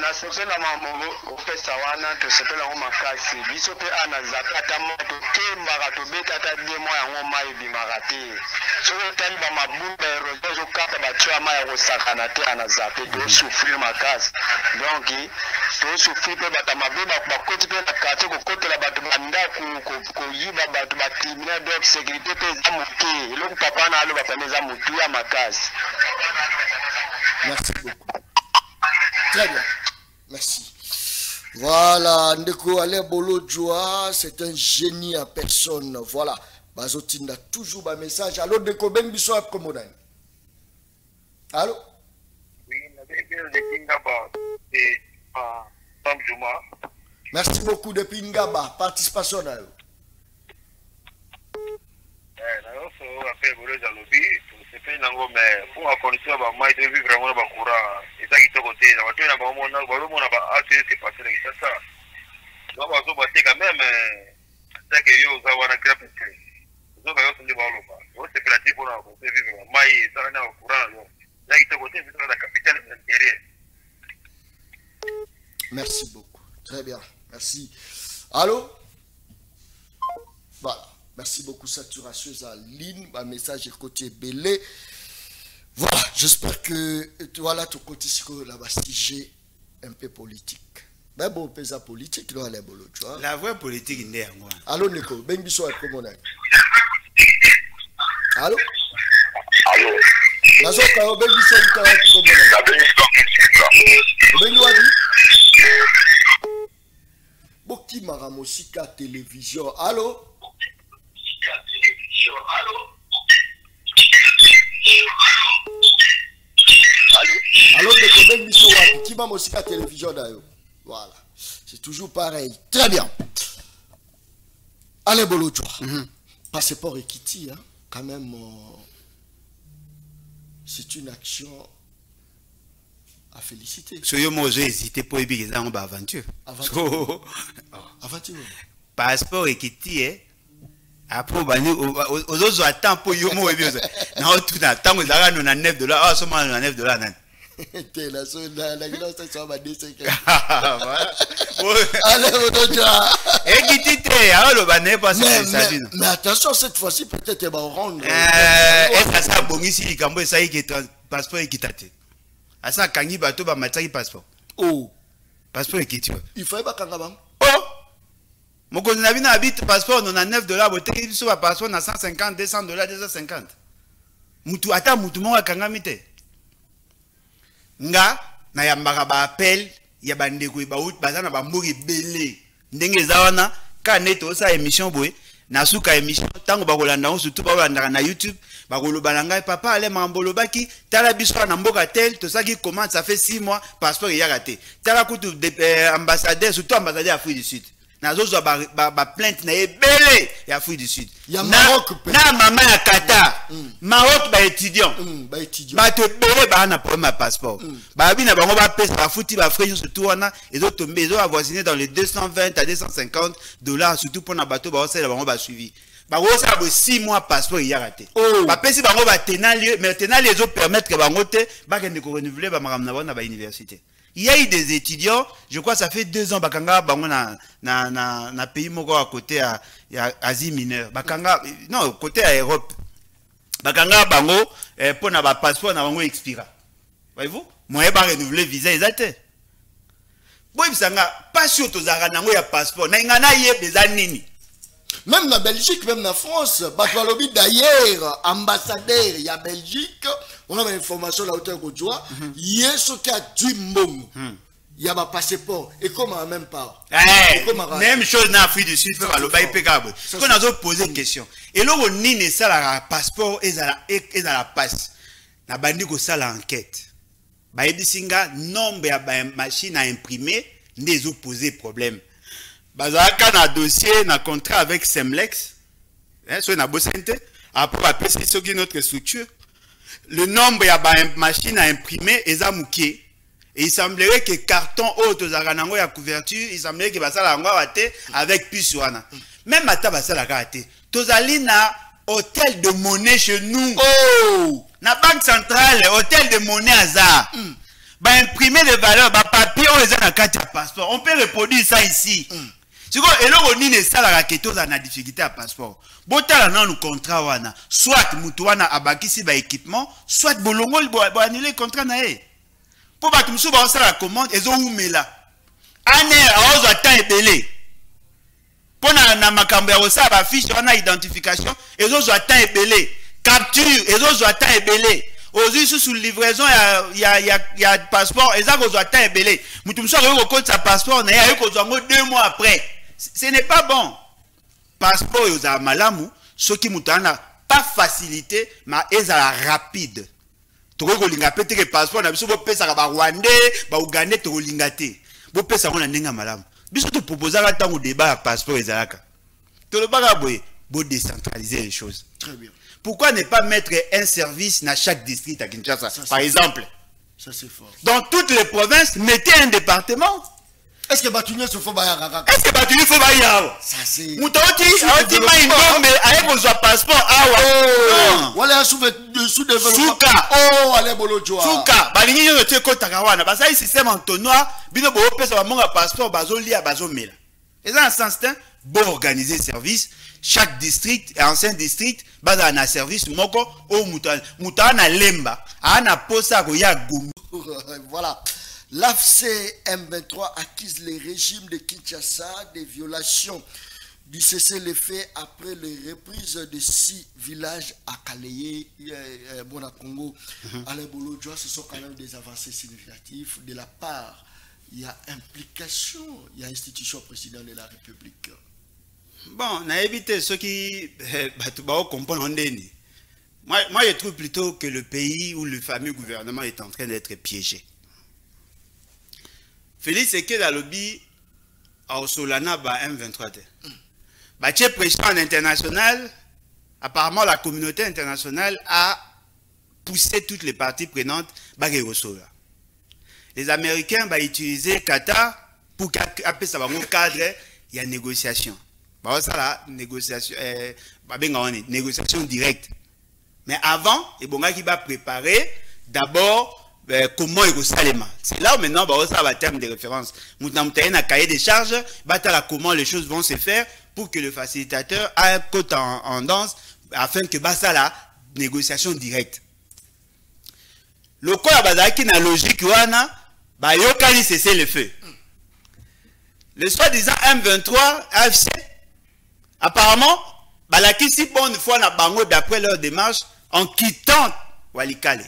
Na sepela mambo opesa wana to sepela ngo makasi biso pe ana zakata moto kemba ka to beta ta demo ya ngo mai bimarate so tali ba mabumba erozo kata ba chama ya kosakana te ana zape to souffrir makasi donc to souffrir pe bata mabumba ba koti pe na kate ko kotela batu banda ko yiba batu ba criminel de sécurité pe za muke lo papa na alo ba pemeza mutu ya makasi. Merci beaucoup. Très bien. Merci. Voilà, Ndeko Ale Bolojwa, c'est un génie en personne. Voilà. Bazotinda toujours un message. Allô, Ndeko Ben Biso à Komodani. Allô? Oui, de Pingaba et Sam Juma. Merci beaucoup de Pingaba. Participation à eux. Après, vous les avez c'est fait mais pour la condition de ma vie vraiment ba courant et ça qui te côté na watu na ba mona ba ate c'est passé avec ça donc on va passer quand même ça que yo za wana grave que zo ba yo ndi ba lo ba o c'est pratique pour la vivre mai ça na courant là qui te côté c'est dans la capitale intérieure. Merci beaucoup. Très bien. Merci. Allô? Voilà. Merci beaucoup, saturation à ligne. Un message est côté belé. Voilà, j'espère que voilà ton côté la bastige un peu politique. Mais bon, pesa politique, non, les bolos, tu vois. La vraie politique n'est pas moi. Allô, Nico, ben biso à comment on a. Allô? Allô? Nazo kayo ben biso à comment on a. Ben Mosika Télévision. Allô? Allô, de Québec, qui m'a Mosika Télévision d'ailleurs. Voilà. C'est toujours pareil. Très bien. Allez, Bolodjoa. Passeport Ekiti, hein, quand même, c'est une action à féliciter. Si vous avez hésité pour une aventure. Aventure. Passeport Ekiti, après, aux autres attends pour Yomo et bien. Non, tout le temps, vous avez $9. Ah, seulement $9. T'es là, la glace, ça va descendre. Allez, mais attention, cette fois-ci, peut-être elle va rendre. Est-ce que ça bon ici, il ça y est passeport équitaté. À ça, quand il va tout, il passeport. Oh, passeport équitaté. il faut pas quand même. Oh, mon cousin habite passeport, on a $9. Vous avez sur passeport, on a $150, $200, $250. Moutou, attends, moutou, mon kangamite. Nga na yambaka ba appel ya bandeko ba out bazana ba mbori belé ndenge zawana ka neto sa émission boy na suka émission tango ba kolanda on surtout ba kolanda na YouTube ba koloba ngai papa ale mambolo baki tala biso na mboka tel to ça qui commence ça fait 6 mois passeport ya raté tala kutu ambassadeur surtout ambassadeur Afrique du Sud na zo ba plainte na ebele ya Afrique du Sud ya Maroc na maman ya Qatar Maroc ba étudiant ba te belé ba na problème passeport ba bina bango ba pesa ba futi ba frais surtout wana et autres tombé ils ont avoisiné dans les $220 à $250 surtout pour na bateau ba osela bango ba suivi ba ça ba 6 mois passeport ya raté ba pesi bango ba tenalieu mais tenalieu les autres permettre que bango te ba kende ko renouveler ba makamna na ba université. Il y a eu des étudiants, je crois que ça fait 2 ans, Bakanga bango na pays moko à côté à Asie mineure. Bakanga non, côté à Europe. Bakanga bango pour na ba passeport na bango expira. Voyez-vous? Moi ba renouveler visa exact. Boy bisanga pas sûr to zara nango ya passeport. Na ngana yebeza nini? Même la Belgique, même la France, Bakalobi d'ailleurs, ambassadeur, il y a Belgique, on a une information là où tu es, il y a ce qui a du bon, il y a un passeport, et comme en même pas. Même chose dans l'Afrique du Sud, on a posé une question. Et là, on a ça la passeport et la passe. On a bandit que ça l'enquête. Bah, il dit nombre de machines à imprimer, les ont posé problème. Bazaka na dossier na contrat avec Semlex so na bosente après ba pesi so qui notre structure le nombre ya ba machine à imprimer eza muke et il semblerait que carton auto za nango ya couverture il semblerait que basala ngo baté avec puce wana même ata basala kate tozali na hôtel de monnaie chez nous na banque centrale hôtel de monnaie azar ba imprimer les valeurs ba papier on les a na carte ya passeport on peut reproduire ça ici. Si vous avez une difficulté à passeport, vous avez un contrat, soit vous avez un équipement, soit vous avez annulé le contrat. Pour que vous ayez la commande, ils ont mis là. Vous avez belé. Pour la fiche, on a identification, ils ont belé. Capture, ils ont belé. Aujourd'hui, sous livraison, il y a passeport, ils ont belé. Vous avez un passeport, il y a 2 mois après. Ce n'est pas bon. Passeport aux malamu, ce qui n'a pas facilité, mais ils sont rapide. Tu vois que le passeport, n'a pas ça va Rwandais, va Ougandais, tu vois l'ingate. Vous pouvez savoir n'enga malamu. Bisous tu proposes à temps au débat passeport et zalaka. Tu le bagaboye, vous décentraliser les choses. Très bien. Pourquoi ne pas mettre un service dans chaque district à Kinshasa, par exemple? Ça c'est fort. Dans toutes les provinces, mettez un département. Est-ce que Batounia se faut bailler? Est-ce que Batounia faut bailler? Ça c'est. Moutouti, on dit mais avec vos passeports. Ah voilà sous-développement. Souka. Oh, allez Bolodjoa. Souka. Balingi yo te ko takawana. Parce que système entonnoir, bino bo pesa ba monga passeport bazo lia bazo mela. Et dans ce sens bon organiser service. Chaque district et ancien district basa un service moko o mutana lemba. Ana posa ko ya gumu. Voilà. L'AFC M23 accuse les régimes de Kinshasa des violations du cessez-le-feu après les reprises de 6 villages à Kaleye, Bona Congo, à l'Ebolo. Ce sont quand même des avancées significatives de la part il y a implication, il y a institution président de la République. Bon, on a évité ceux qui comprennent. Moi, je trouve plutôt que le pays ou le fameux gouvernement est en train d'être piégé. Félix Sekeda a lobby à Solana M23. Bah, pression en international. Apparemment, la communauté internationale a poussé toutes les parties prenantes. Les Américains ont utilisé Qatar pour appeler ça un cadre. Il y a négociation. Ça la négociation, négociation directe. Mais avant, il va préparer d'abord comment il va. C'est là où maintenant, ça va terme de référence. Nous avons un cahier de charges, comment les choses vont se faire pour que le facilitateur ait un côté en danse afin que ça la négociation directe. Le cas qui a logique, il cesser le feu. Le soi-disant M23 AFC, apparemment, la si bonne fois d'après leur démarche, en quittant Walikale,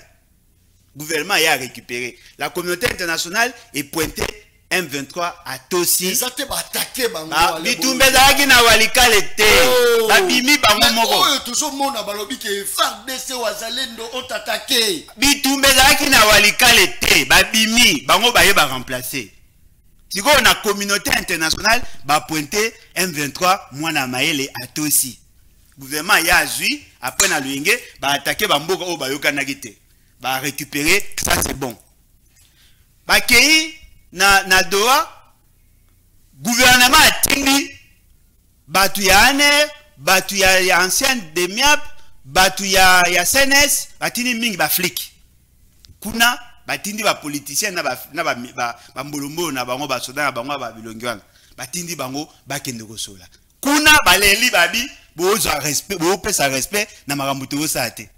le gouvernement a récupéré. La communauté internationale est pointée M23 à Tossi. Ils ont attaqué Bango. Bitumbezaki na Walikale te. Babimi bango moko. Toujours mon abalobi que FARDC Wazalendo ont attaqué. Bitumbezaki na Walikale te. Babimi bango baye ba remplacer. Si on a communauté internationale ba pointé M23 mwana maele à Tossi. Gouvernement y a zui après na luinge ba attaquer bamboka o bayoka nagite. Ba récupérer ça c'est bon. Ba kei na Doha gouvernement a tingi batu ya ane batu ya ancienne de miap batu ya CNS batini mingi ba flic kuna batindi ba politiciens na ba mbolombo na bango ba soda na bango ba bilongwana batindi bango bakende kosola kuna baleli babi boza respect bo pesa respect na makambo to sate.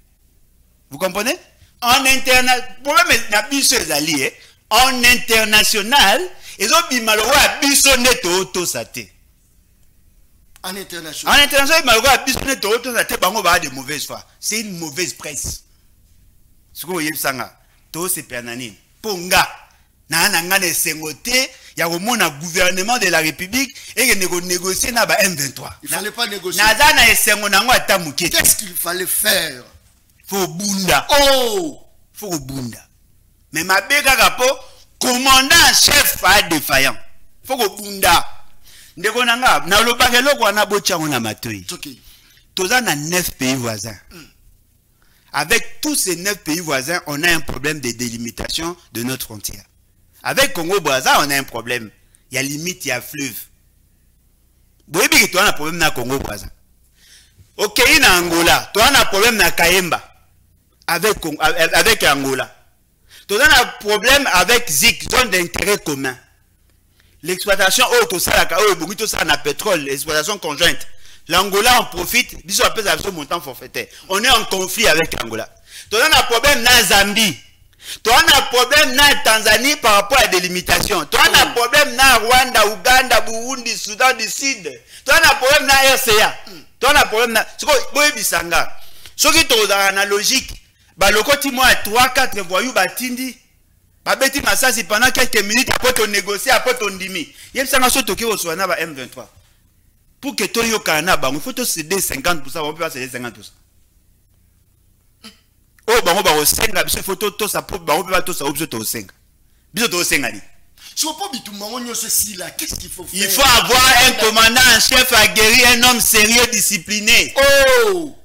Vous comprenez? En international problème na biso ezali en international ils ont dit malheureux à bisonnet auto sate. En international. En international malheureux à bisonnet auto sate bango ba de mauvaise foi. C'est une mauvaise presse. Ce que vous voyez sanga to c'est pernani ponga na ngane sengote ya komona gouvernement de la République et que négocier na ba M23. Il fallait pas négocier. Na na esengo nango atamuke. Qu'est-ce qu'il fallait faire? Faut bunda. Oh, faut bunda. Mais ma bega kapo commandant chef a défaillant. Faut que bunda. Ndeko nanga na lobakelo ko na bochango na matoi. OK. Toza na 9 pays voisins. Avec tous ces 9 pays voisins, on a un problème de délimitation de notre frontière. Avec Congo-Brazza, on a un problème. Il y a limite, il y a fleuve. Vous voyez que tu as un problème dans Congo-Brazza. Ok, in Angola, tu as un problème dans Kayemba. Avec Angola. Tu as un problème avec ZIC, zone d'intérêt commun. L'exploitation, tout ça, na pétrole, l'exploitation conjointe. L'Angola en profite, ils ont appelé ça montant forfaitaire. On est en conflit avec l'Angola. Tu as un problème dans Zambie. Tu as un problème dans Tanzanie par rapport à des limitations. Tu as un problème dans Rwanda, Ouganda, Burundi, Soudan du Sud. Tu as un problème dans RCA. Tu as un problème dans... C'est quoi? Boébisanga. Ce qui est dans logique, le côté moi 3-4 voyous batindi. Babeti Massasi pendant quelques minutes après ton négocier, après ton dimi. Il y a un qui au Soana M23. Pour que toi, il faut te céder 50%, on peut pas céder 50%. Oh, on va au 5, il faut tout ça, on peut pas tout ça, on peut au 5. Bisous au 5 ani. Qu'est-ce qu'il faut faire? Il faut avoir un commandant en chef aguerri, un homme sérieux, discipliné. Oh!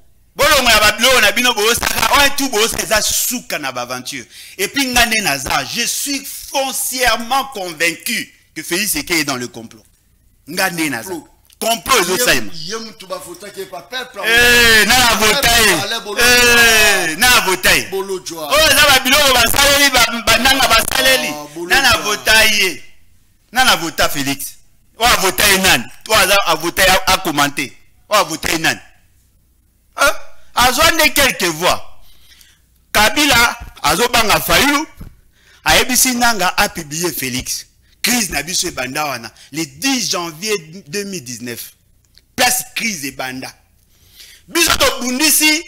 Et puis, je suis foncièrement convaincu que Félix Sekeda est dans le complot. Complot de ça. Nana vota Félix. On a voté Nan. On a voté à commenter. On a voté Nan. Azwande quelques voix. Kabila azobanga Fayulu. Aebisi Nanga a publié Félix. Crise na biso banda wana le 10 janvier 2019. Place crise et banda. Biso to bundisi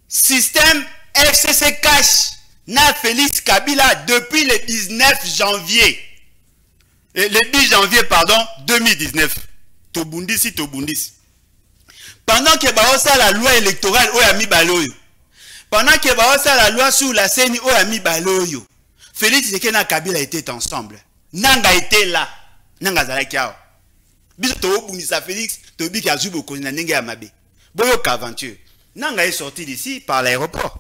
système FCC cash na Félix Kabila depuis le 19 janvier. Et le 10 janvier, pardon, 2019. Tobundisi. Pendant que Baosa la loi électorale, Oyami Baloyo. Pendant que Baosa la loi sur la scène, Oyami Baloyo. Félix Tshisekedi Kabila était ensemble. Nanga était là. Nanga Zalakiao. Biso Tobundisa Félix, Tobi Kazubo Kozina Nenge Amabe. Boyo Kaventure. Nanga est sorti d'ici par l'aéroport.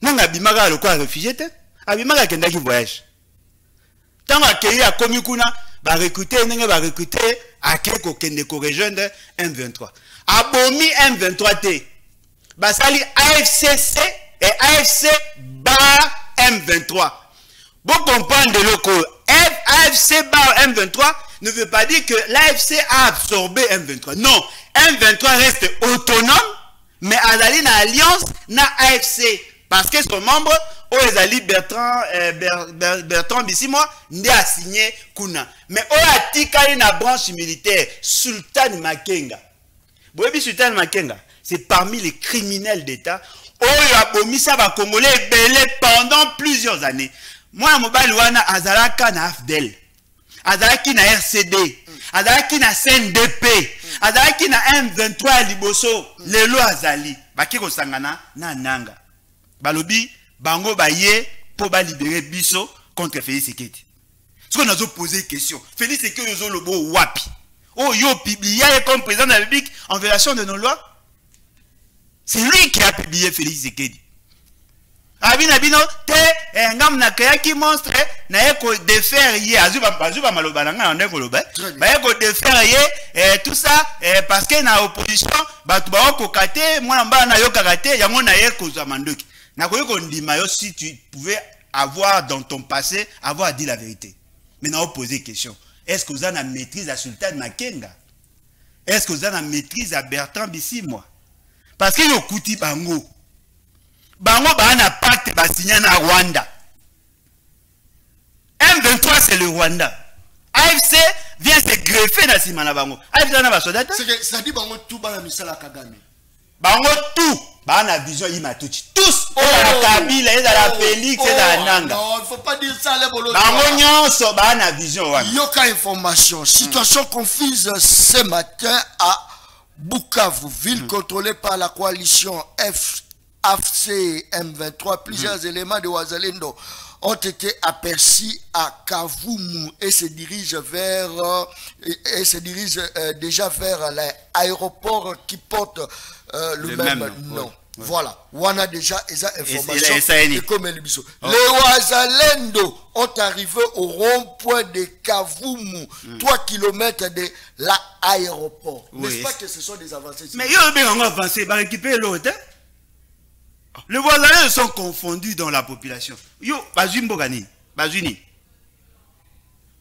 Nanga Bimaga le quoi réfugié. Abimaga Kendaki voyage. Tant que a commis kuna va recruter nenge va recruter à quelque kende ko rejoindre M23. Abomi M23 T. Basali AFCC et AFC bar M23. Vous comprenez le locaux. AFC bar M23 ne veut pas dire que l'AFC a absorbé M23. Non, M23 reste autonome, mais Azali na alliance na AFC parce que son membre Oezali Bertrand Bissimo n'a a signé Kuna. Mais Oatika na branche militaire Sultan Makenga. Boyebi Sultan Makenga, c'est parmi les criminels d'État. Oyabomisa va Congolais belé pendant plusieurs années. Moi, mobile wana Azalaka na AFDEL, Azalaki na RCD, Azalaki na CNDP, Azalaki na M23 Liboso, Lelo Azali. Bakiko sangana na nanga. Balobi bango baye pour libérer biso contre Félix Tshisekedi. Ce qu'on a posé une question. Félix Tshisekedi yo lobo wapi. Oh yo publié comme président de la République en violation de nos lois. C'est lui qui a publié Félix Tshisekedi. Abina bino te ngam na kayaki monstre na eko défaire yé azuba maloba nga na ko loba. Ba eko défaire yé tout ça parce que na opposition batu ba ko kate mwana mbala na yo kakate yango na ye ko za mandoki. Si tu pouvais avoir dans ton passé, avoir dit la vérité. Maintenant, on pose des questions. Est-ce que vous avez la maîtrise à Sultan Makenga? Est-ce que vous avez la maîtrise à Bertrand Bissimo? Parce que le Kouti Bango. Bango, il y a un pacte qui signé à Rwanda. M23, c'est le Rwanda. AFC vient se greffer dans Simana Bango. AFC, ça dit Bango tout dans la Misala Kagame. Bango tout. Bana vision imatuchi. Tous la Kabila et la Félix et la Nanga. Non, il ne faut pas dire ça les bolos. Bango bana vision. Yoka information. Situation confuse ce matin à Bukavu, ville contrôlée par la coalition AFC M23. Plusieurs éléments de Wazalendo ont été aperçus à Kavumu et se dirigent déjà vers l'aéroport qui porte le même nom. Ouais. Voilà, on a déjà des informations. Et comme les Wazalendo ont arrivé au rond-point de Kavumu, 3 km de l'aéroport. N'est-ce pas que ce sont des avancées? Mais ils ont bien avancé, ils vont récupérer l'autre. Les Wazalendo sont confondus dans la population. Yo, Bazuni Mbogani, Bazuni.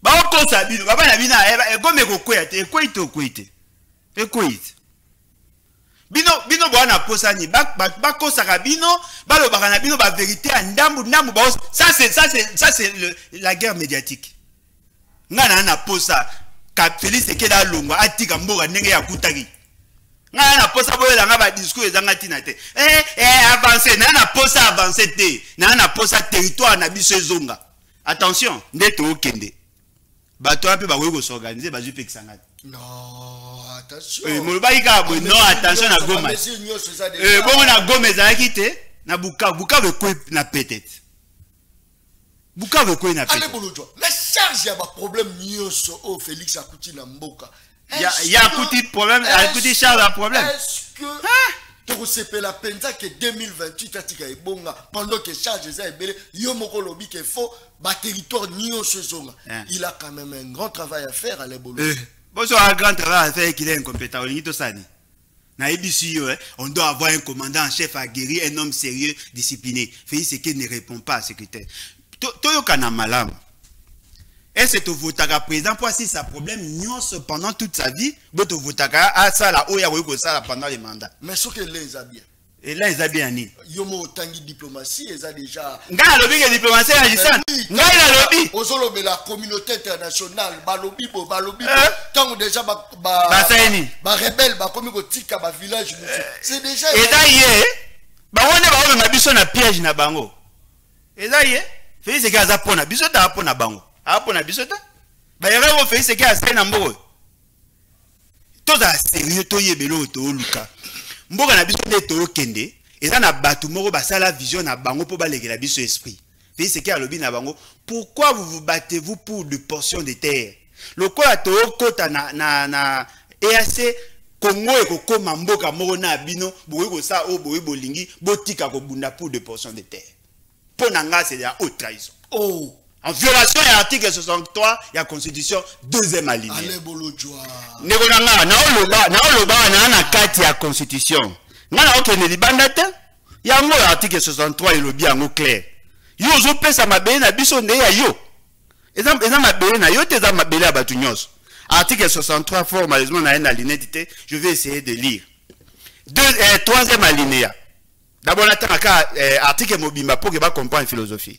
Bako Sabino, Baba Nabina, Egome Kokwete, Ekoite. Bino bwana posani bako sakabino balo bakana bino ba vérité à ndambu ça c'est la guerre médiatique. Ngana na posa ka Félix Tshisekedi alongwa atika mboka ndenge ya kutaki. Ngana na posa boyela nga ba discours ezanga tina te. Avancer na posa avancer te. Na posa territoire na biso ezonga. Attention, ndeto okende. Bato ape ba ko s'organiser ba jupe kisanga. Non, attention. Non, attention à Goma. Bon, on a Goma, ça a quitté. Na Bukavu quoi na peut-être. Bukavu quoi na peut-être. Mais charge y a pas problème nyoso au Félix Akouti na mboka. Il y a Akouti problème, Akouti charge un problème. Est-ce que tu sais la penza que 2028 atika ebonga pendant que charge ça ebele yo moko lobi que faut ba territoire nyoso zonga. Il a quand même un grand travail à faire à l'ébolo. Bonjour, un grand travail à faire qu'il est incompétent. On doit avoir un commandant en chef aguerri, un homme sérieux, discipliné. Félix Tshisekedi ne répond pas à secrétaire. Toyokana malam. Est-ce que tu voteras président pour si ça problème pendant toute sa vie? Tu voteras à ça là où il y a ça pendant les mandats. Mais ce que les a bien. Et là, ils ont bien dit. Yomo tangi diplomatie, ils ont déjà. Nga lobby que diplomatie agissante. Nga la lobby. Ozolo la communauté internationale, balobi. Tant déjà ba rebelle, ba komi ko tika ba village. C'est déjà. Et d'ailleurs, ba on na biso na piège na bango. Et d'ailleurs, Félix Tshisekedi aza pona biso ta pona bango. A pona biso ta. Ba yere wo Félix Sekei asali na mboka. Toza sérieux to yebelo to luka. Mboka na biso nde to kende. Eza na batu moko basala vision na bango po balekela biso esprit. Félix Sekei alobi na bango, pourquoi vous battez-vous pour des portions de terre? Lokola to kota na EAC Congo ekokoma mboka moko na bino boyi ko sa o boyi bolingi botika ko bunda pour des portions de terre. Pour nanga c'est la haute trahison. Oh, en violation de l'article 63 de la Constitution, deuxième alinéa. Allez bolojwa. Negonanga na oloba na kati ya Constitution. Ngana okene libanda te. Yango l'article 63 elobi yango clair. Yo zo pesa mabele na biso nde ya yo. Eza mabele na yo te eza mabele ya batu nyonso. Article 63 formalisement na une alinéa dit, je vais essayer de lire. Troisième alinéa. D'abord on attend article mobimba pour que va comprendre la philosophie.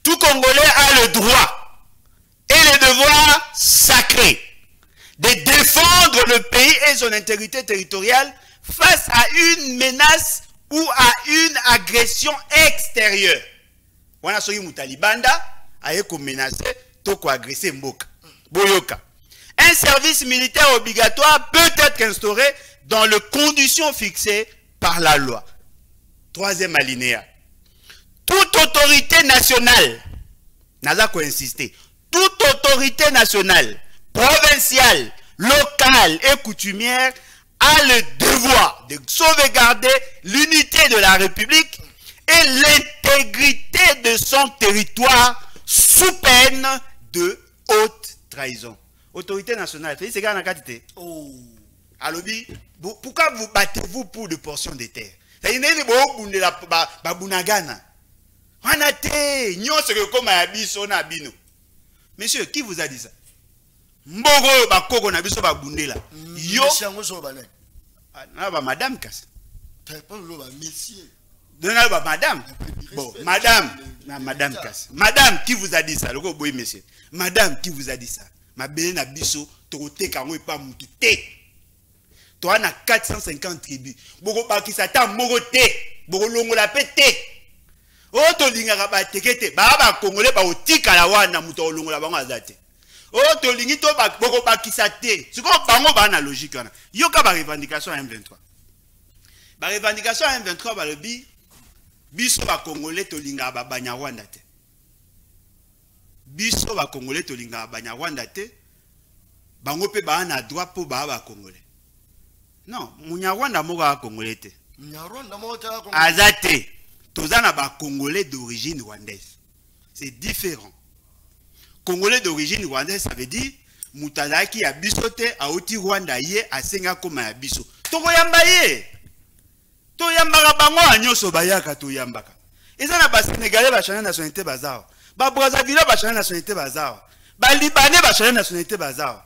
Tout Congolais a le droit et le devoir sacré de défendre le pays et son intégrité territoriale face à une menace ou à une agression extérieure. On a souri Moutalibanda a été menacé, toko agressé Mboka. Boyoka. Un service militaire obligatoire peut être instauré dans les conditions fixées par la loi. Troisième alinéa. Toute autorité nationale, Nazako insister, toute autorité nationale, provinciale, locale et coutumière a le devoir de sauvegarder l'unité de la République et l'intégrité de son territoire sous peine de haute trahison. Autorité nationale, c'est gars nakatite. Oh. Alobi, pourquoi vous battez-vous pour des portions de terre? Ça y est, vous la babunagana. On a été, nous sommes comme abisso na bino. Monsieur, qui vous a dit ça? Mbogo bakoko na biso babundela. Yo. Madame Kass. Monsieur. Madame. Bon, madame Kass. Madame, qui vous a dit ça? Loko boy monsieur. Madame, qui vous a dit ça? Ma belle na biso torote kango e pa mutu te. Toi na 450 tribus. Boko bakisa ta moko te. Boko longola pe te. O to lingaka ba tekete. Ba Congolais ba otika la wana mutu longola bango azate. O to lingi to ba boko bakisa te. Siko bango ba na logique wana. Yoka ba revendication à M23. Ba revendication à M23 ba le biso ba Congolais to linga ba Banyarwanda te. Biso ba Congolais to linga ba Banyarwanda te. Bango pe ba na droit po ba Congolais. Non, Munyarwanda mo ba Congolais te. Munyarwanda mo ta Congolais. Azate. Tozana ba Congolais d'origine rwandaise. C'est différent. Congolais d'origine rwandaise, ça veut dire Moutalaki a bisote a oti Rwanda ye a senga koma ya biso. Toko yamba ye. To yambaka bango anyoso bayaka to yambaka. Eza na ba Sénégalais ba changer nationalité bazao. Ba Brazzaville ba changer nationalité bazao. Ba Libanais ba changer nationalité bazao.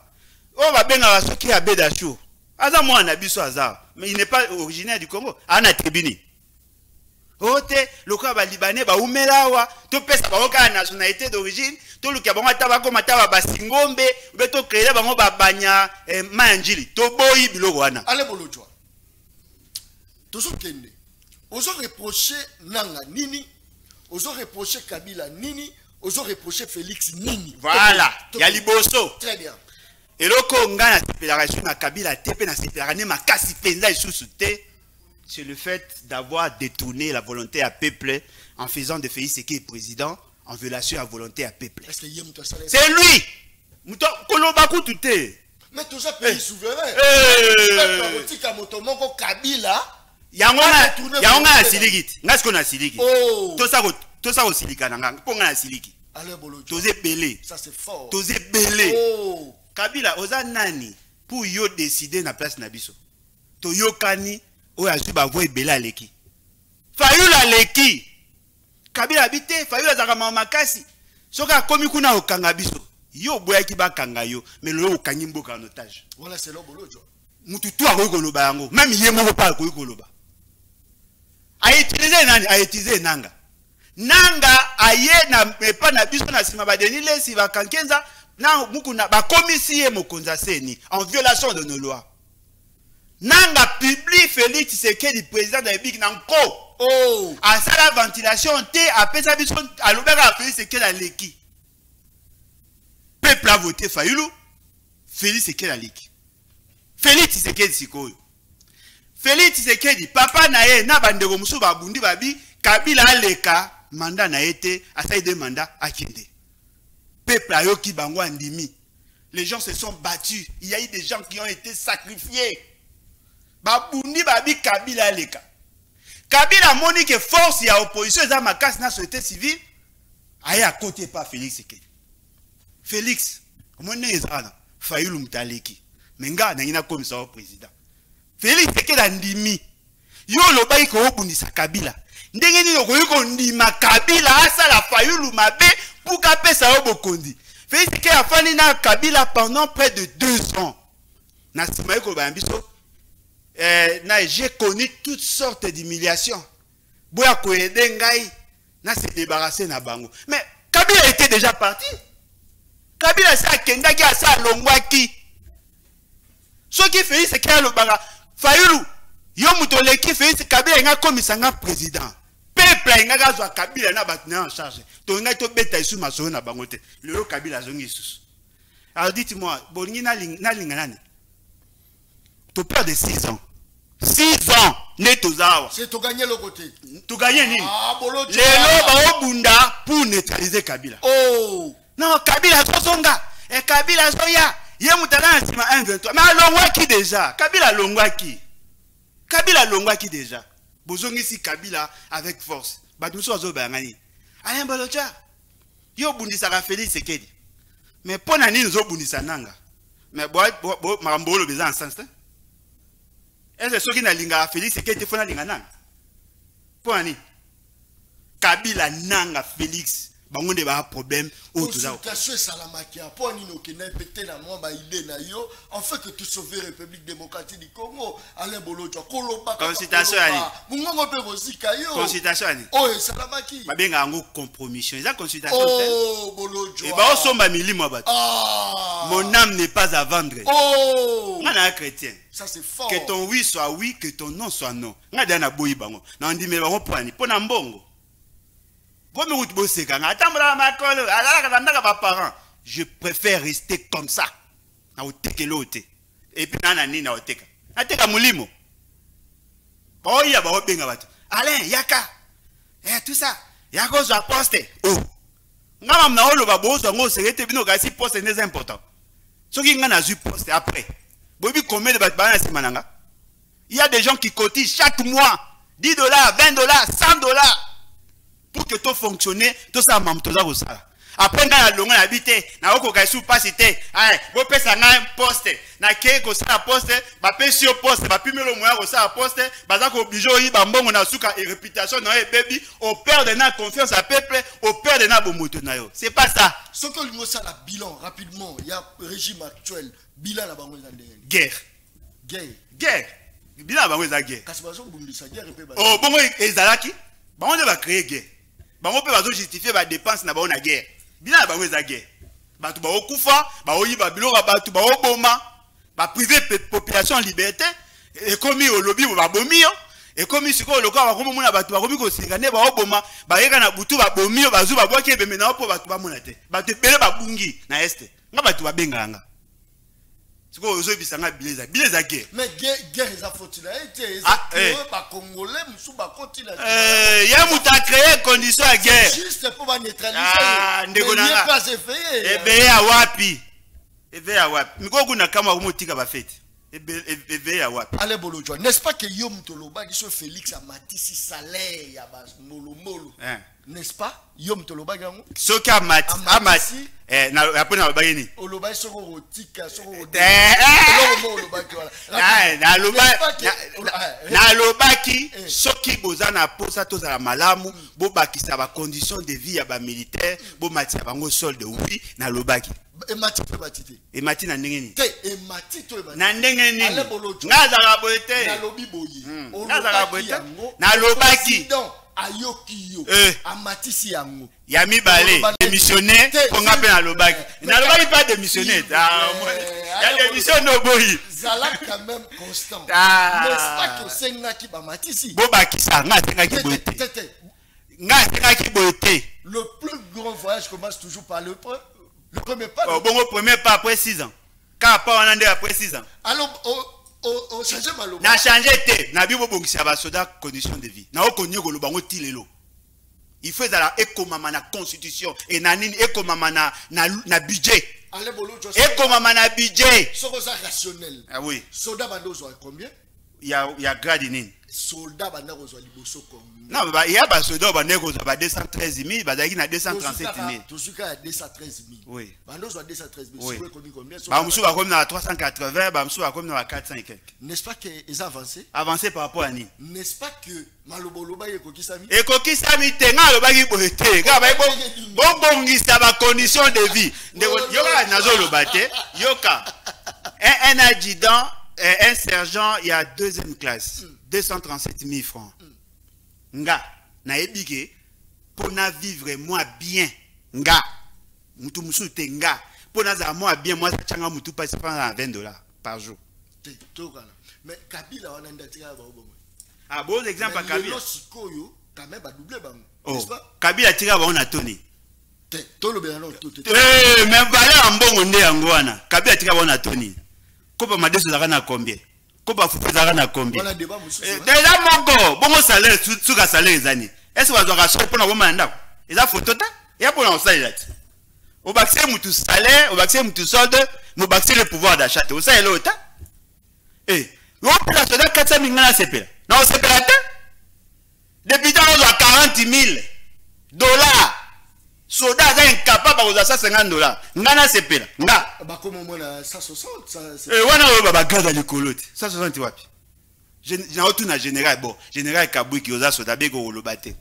O ba benga ba soki ya Bedachou. Aza mwana biso azao. Mais il n'est pas originaire du Congo. Ana tribuni. Ote, le cas ba Libanais ba umelawa, to pesa ba oka nationalité d'origine, to luka ba mata ba ko mata ba singombe, be to créer ba ngo ba banya manjili, to boyi biloko wana. Allez bolojwa. Tozo kende. Ozo reprocher Nanga nini, ozo reprocher Kabila nini, ozo reprocher Félix nini. Voilà, ya liboso. Très bien. Et loko nga na sepelation na Kabila tepe na sepelane makasi penza isusu te. C'est le fait d'avoir détourné la volonté à peuple en faisant de Félix Sekei président en violation à la volonté à peuple. C'est lui. Kolobaku tout est. Mais tout ça pays souverain. Yango na siligit. Ngas ko na siligi. To sa ko silika nanga. Ponga na siliki. Toze belé. Ça c'est fort. Toze belé. Kabila oza nani pour yo décider na place na biso. To yokani oya zuba voye bela leki. Fayula leki. Kabila bité, Fayula zakama makasi. Soka komi kuna okanga biso. Yo boya ki ba kanga yo, mais lo okangi mboka en otage. Voilà c'est lo bolojo. Mutu tu akoyi koloba yango, même ye moko pa akoyi koloba. A utiliser nani? A utiliser nanga. Nanga aye na pa na biso na sima ba denile si va kankenza na mukuna ba komisi ye mokonza seni en violation de nos lois. Nanga publie Félix Sekei du président de la République Nanko. Oh. À ça la ventilation, te après ça, à l'obéra Félix Sekei dans l'équipe. Peuple a voté Fayulu, Félix Tshisekedi aliki. Félix Tshisekedi sikoyo. Félix Tshisekedi, papa nae, na bandego musu babundi babi, Kabila aleka, mandat na été, asaï de mandat à kende. Peuple ayoki bango andimi. Les gens se sont battus. Il y a eu des gens qui ont été sacrifiés. Babundi babi Kabila aleka. Kabila moni que force ya opposition za makasi na société civile. Aye à côté pas Félix Tshisekedi. Félix, comment est-ce Fayulu mutaleki. Menga na commissaire au président. Félix Tshisekedi andimi. Yo lobai ko obundisa Kabila. Ndenge ni ko ndima Kabila asala Fayulu mabe pour kapesa yo bokondi. Félix Tshisekedi a fani na Kabila pendant près de 2 ans. Na sima ko bambiso j'ai connu toutes sortes d'humiliations. Boya ko aider ngai na se débarrasser na bango. Mais Kabila était déjà parti. Kabila sa kendaki asa longwaki. Ce qui fait c'est qu'il le baga Fayulu yo mutoleki fait Kabila nga komisanga président. Peuple nga gazwa Kabila na batna en charge. To nga to beta isu maso na bango te. Le Kabila zongi isu. Alors dites-moi, bolingi na linga nani? Tu perds de 6 ans. 6 ans, net aux arbres. C'est tu gagner le côté. Tu gagnes ni. Ah, bolo. Les lois au bunda pour neutraliser Kabila. Oh. Non, Kabila Sosonga. Et Kabila Soya. Yé moutala en cima 1-23. Mais longwa qui déjà? Kabila longwa qui? Kabila longwa qui déjà? Bozongi si Kabila avec force. Badouso azo bangani. Alain Bolocha. Yo bundisa ka Félix Tshisekedi. Mais pour nani nous bundisa nanga. Mais marambolo besoin en sens. Est-ce que ceux qui n'ont pas Félix Tshisekedi font la nanga? Pour nani? Kabila nanga Félix. Bango de ba problème au tout ça. Consultation salamakia pour nino qui n'a pété na moi ba idée na yo en fait que tu sauver République démocratique du Congo Alain Bolojo koloba consultation ali mungongo pe bozika yo consultation ali oh salamaki ba benga ngo compromission eza consultation oh Bolojo et ba osomba milimo bato mon âme n'est pas à vendre oh ngana un chrétien ça c'est fort que ton oui soit oui que ton non soit non ngada na boyi bango na ndime bango poni pona mbongo. Je préfère rester comme ça. Et puis, Alain, Yaka, tout ça, Yaka, je poste. Oh, c'est important. Ce qui est poste après. Il y a des gens qui cotisent chaque mois $10, $20, $100. Pour que tout fonctionne, tout ça m'a tout ça. Après quand la longue habité, na oko ka sou pasité, ah, bo pesa na poste, na ke ko sa poste, ba pesi au poste, ba pimelo moya ko sa poste, ba za ko obligé yi ba mbongo na suka et réputation na baby, au père de na confiance à peuple, au père de na bomoto na yo. C'est pas ça. Ce que lui ça la bilan rapidement, il y a régime actuel, bilan la bango za ndenge. Guerre. Guerre. Bilan bango za guerre. Kasibazo bumbisa guerre pe ba. Oh, bongo ezalaki. Bango de ba créer guerre. Bango pe bazo justifier ba dépense na ba na guerre. Bila bango za guerre. Batu ba okufa, ba oyiba biloko batu ba oboma, ba priver population en liberté et komi au lobby ba bomi yo. Et komi siko loka ba komo mona batu ba komi ko singane ba oboma, ba yeka na butu ba bomi yo bazu ba boke be mena po batu ba mona te. Batu pele ba bungi na este. Nga batu ba benganga. Siko ozo bisanga bileza guerre. Mais guerre eza faut-il été ba congolais musu ba continent. Ya muta créer condition à guerre. Juste pour ba neutraliser. Ah, ndeko nanga. Pas effet. Ebe ya wapi? Ebe ya wapi? Miko kuna kama umutika ba fete. Ebe ya wapi? Allez Bolojo, n'est-ce pas que Yom Toloba dit sur Félix a matisi salaire ya ba molo. N'est-ce pas? Yom Toloba gango. Soka amati na apona ba bageni. Oloba soko rotika soko na lobaki soki bozana posa tozala malamu bo bakisa ba conditions de vie ya ba militaire bo matia bango solde oui na lobaki. Emati pe batite. Emati na ndenge ni. Te emati to emati. Na ndenge ni. Ngazaka boyete. Na lobi boyi. Ngazaka boyete. Na lobaki. Ayoki yo amatisi yango ya mibale démissionner konga pe na lobaki na lobaki pas démissionner ya démission no boyi zala quand même constant n'est-ce pas que senga ki ba matisi bo bakisa nga senga ki boyete nga senga ki boyete. Le plus grand voyage commence toujours par le Le premier pas. Bon, premier pas après 6 ans. Quand pas on a après 6 ans. Alors, on change Maloba. Na changé te. Na bibo bongisi abasoda condition de vie. Na okonye ko lobango tilelo. Il faut la écomama na constitution et na nini écomama na budget. Écomama na budget. C'est rationnel. Ah oui. Soldat bandozo combien? Il y a grade nini. Soldat bandozo liboso combien? Non, il y a pas soldat bandozo ba 213 000, ba daki na 237 000. Tout ce cas 213 000. Oui. Bandozo 213 000. C'est combien? Ba musu ba comme na 380, ba musu ba comme na 400 et quelques. N'est-ce pas que ils avancé? Avancé par rapport à ni. N'est-ce pas que maloboloba ekokisami? Ekokisami te nga lobaki boete. Nga ba bongisa ba condition de vie. Yoka nazo lobate, yoka. Un adjudant, un sergent, il y a 2e classe. 237 000 francs. Nga, na ebike, pour na vivre moi bien. Nga, mutu musu te nga. Pour na za moi bien, moi ça changa mutu passe à $20 par jour. Mais Kabila on a ndatika ba obo. Ah bon exemple à Kabila. Sikoyo, quand même ba doubler ba. Oh, Kabila tira ba on a toni. To lo beno to. Eh, mais valeur mbongo nde yango wana. Kabila tira ba on a toni. Kopa madeso zaka na combien? Kopa fufu zaka na combien? Voilà débat musu. Déjà mongo, bongo salaire suka salaire ezani. Est-ce que bazwa ka pona ko manda? Eza photo ta? Ya pona osala ti. Au baxé mutu salaire, au baxé mutu solde, mo baxé le pouvoir d'achat. Au ça elo ta? Eh, on peut la soda 400 000 na sepela. Non, sepela ta? Depuis dans 40 000 dollars. Soda est incapable de 150 $. Ngana sepela. Nga. Bah comme moi na 160 ça. Eh wana o ba gaza likolote. 160 wapi? J'ai autour na général bon, général Kabui qui oza soda be ko lobate.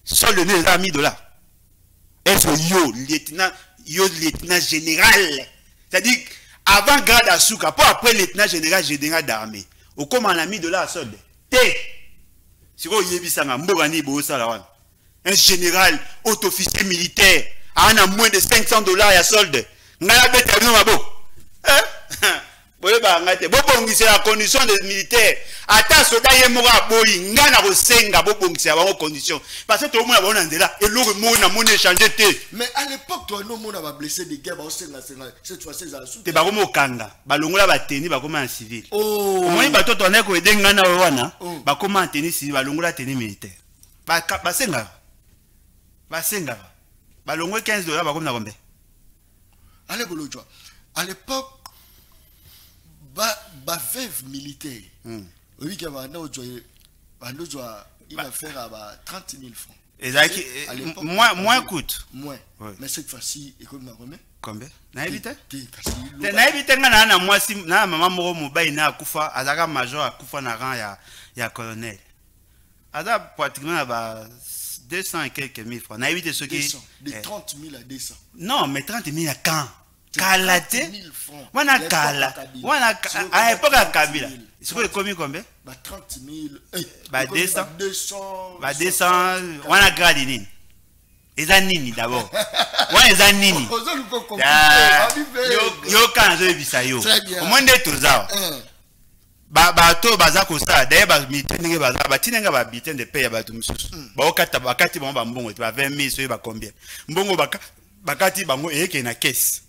Solde ne za $1000. Est-ce yo lieutenant général. C'est-à-dire avant grade à souka pour après lieutenant général d'armée. Au comment on a $1000 à solde. Té. Si vous yebisa nga mboga ni bo sala wana. Un général, haut-officier militaire, a moins de $500 à solde. Ngala bete no mabo. C'est la condition des militaires. Ata soda ye mora boyi ngana ko senga bo bongisa ba condition. Parce que tout le monde a bon andela et le monde na monde changer te. Mais à l'époque toi non monde va blessé des gars ba senga cette fois-ci ça sous. Te ba ko mokanga, ba longola ba teni ba ko en civil. Oh. Moi ba to tone ko ede ngana wana, ba ko en teni civil ba longola teni militaire. Ba senga. Ba senga. Ba longola $15 ba ko na combien? Allez bolojwa. À l'époque ba veuve militaire. Oui que il va faire à 30 000 francs. Exact. Moins coûte. Moins. Mais cette fois-ci, écoute-moi combien? Na évité? Na évité ngana na moi si na maman moko mobile na akufa azaka major akufa na rang ya colonel. Ada pratiquement ba 200 et quelques mille francs. Na évité ce qui de 30 000 à 200. Non, mais 30 000 à quand? Kalate? 30 000 francs. Wana kala. Wana à époque à Kabila. C'est quoi combien combien? Bah 30 000. Bah 200. 200. Bah 200. Wana grade nini? Eza nini d'abord? Wana eza nini? Yo quand je bisa yo. Au moins de tout ça. Ba to baza ko sa d'ailleurs ba mitenge baza ba tinenga ba bitin de paye ba tumususu. Ba okata bakati ba mbongo ba 20 000 so ba combien? Mbongo bakati bango eke na caisse.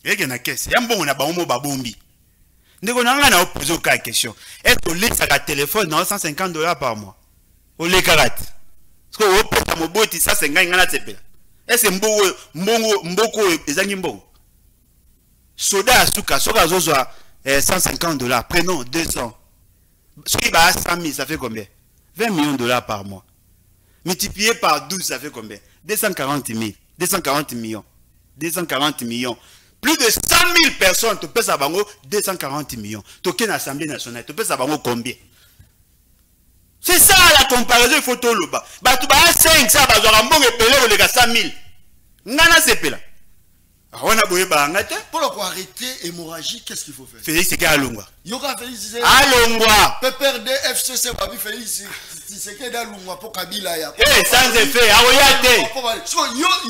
Eke na caisse. Ya mbongo na bango ba bombi. Ndeko nanga na opposer ka question. Est-ce que les sa téléphone na $150 par mois? O le karate. Est-ce que o pesa moboti ça 50 ngana tsepela? Est-ce mboko ezangi mbongo? Soda asuka soka zozwa $150, prenons 200. Ce qui va à 100 000, ça fait combien? 20 millions de dollars par mois. Multiplié par 12, ça fait combien? 240 000. 240 millions. 240 millions. Plus de 100 000 personnes, tu peux savoir 240 millions. Tu es une assemblée nationale, tu peux savoir combien? C'est ça la comparaison, il faut tout le bas. Bah, tu vas à 5, ça va avoir un bon épée, les 100 000. Nana, c'est là. Pour arrêter l'hémorragie, qu'est-ce qu'il faut faire? Félix, c'est qu'à Longwa. Yoga Félix, à Longwa. PPRD, FCC, Babi Félix, c'est qu'il y a Longwa pour Kabila. Eh, sans effet, à Oyate.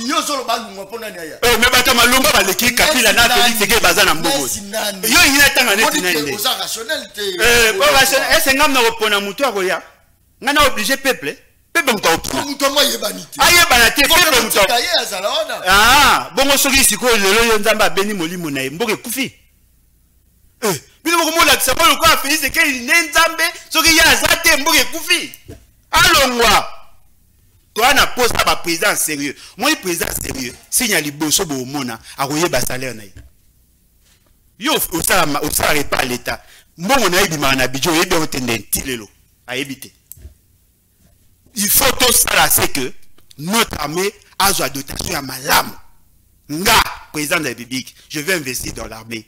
Yo solo ba Longwa pour Nania. Eh, mais Batama Longwa, va l'équipe Kabila, na Félix, c'est qu'il y a Bazan Ambogo. Yo, il y a tant d'années. C'est rationnel. Eh, pour rationnel, c'est un homme qui reprend un mouton à Goya. On a obligé peuple. Pepe muta opina. Mutomwa yebanite. Ayebanate pepe muta. Kaye azalaona. Ah, bongo soki siko lelo yo nzamba beni molimo na ye mboke kufi. Bino moko mola tsaba lo kwa Félix ke nzambe soki ya zate mboke kufi. Alongwa. Toi na poste ba président sérieux. Moi président sérieux. Signal liboso bo mona akoyeba salaire na ye. Yo osala pas l'état. Mbongo na yebima na bijo yebe otende ntilelo. Ayebite. Il faut tout ça c'est que notre armée a une dotation à malam. Nga, président de la République, je vais investir dans l'armée.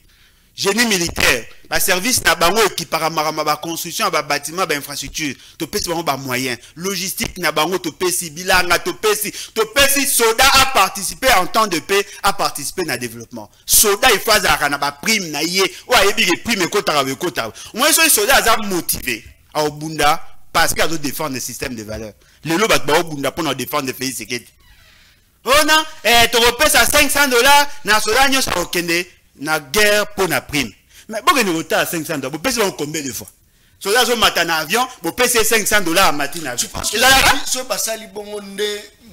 Génie militaire, le service n'a pas qui paramarama construction, bâtiment, infrastructure, to pesi ba moyen, logistique n'a pas to pesi bilanga, to pesi soldat a participé en temps de paix, a participé dans le développement. Soldat il faut avoir ba prime na yé, ou a yebi prime kota ba kota. Moi les soldats sont motivés à Obunda parce qu'ils doivent défendre le système de valeurs. Les lots bat Obunda pour défendre le pays sécurité. Oh non, tu repèses à $500, na soldat nyos a okende. Na guerre pour la prime. Mais bon, nous avons à $500. Vous payez combien de fois? Soldats sont matin en avion, vous payez $500 à matin. Tu penses que ce basali bongonde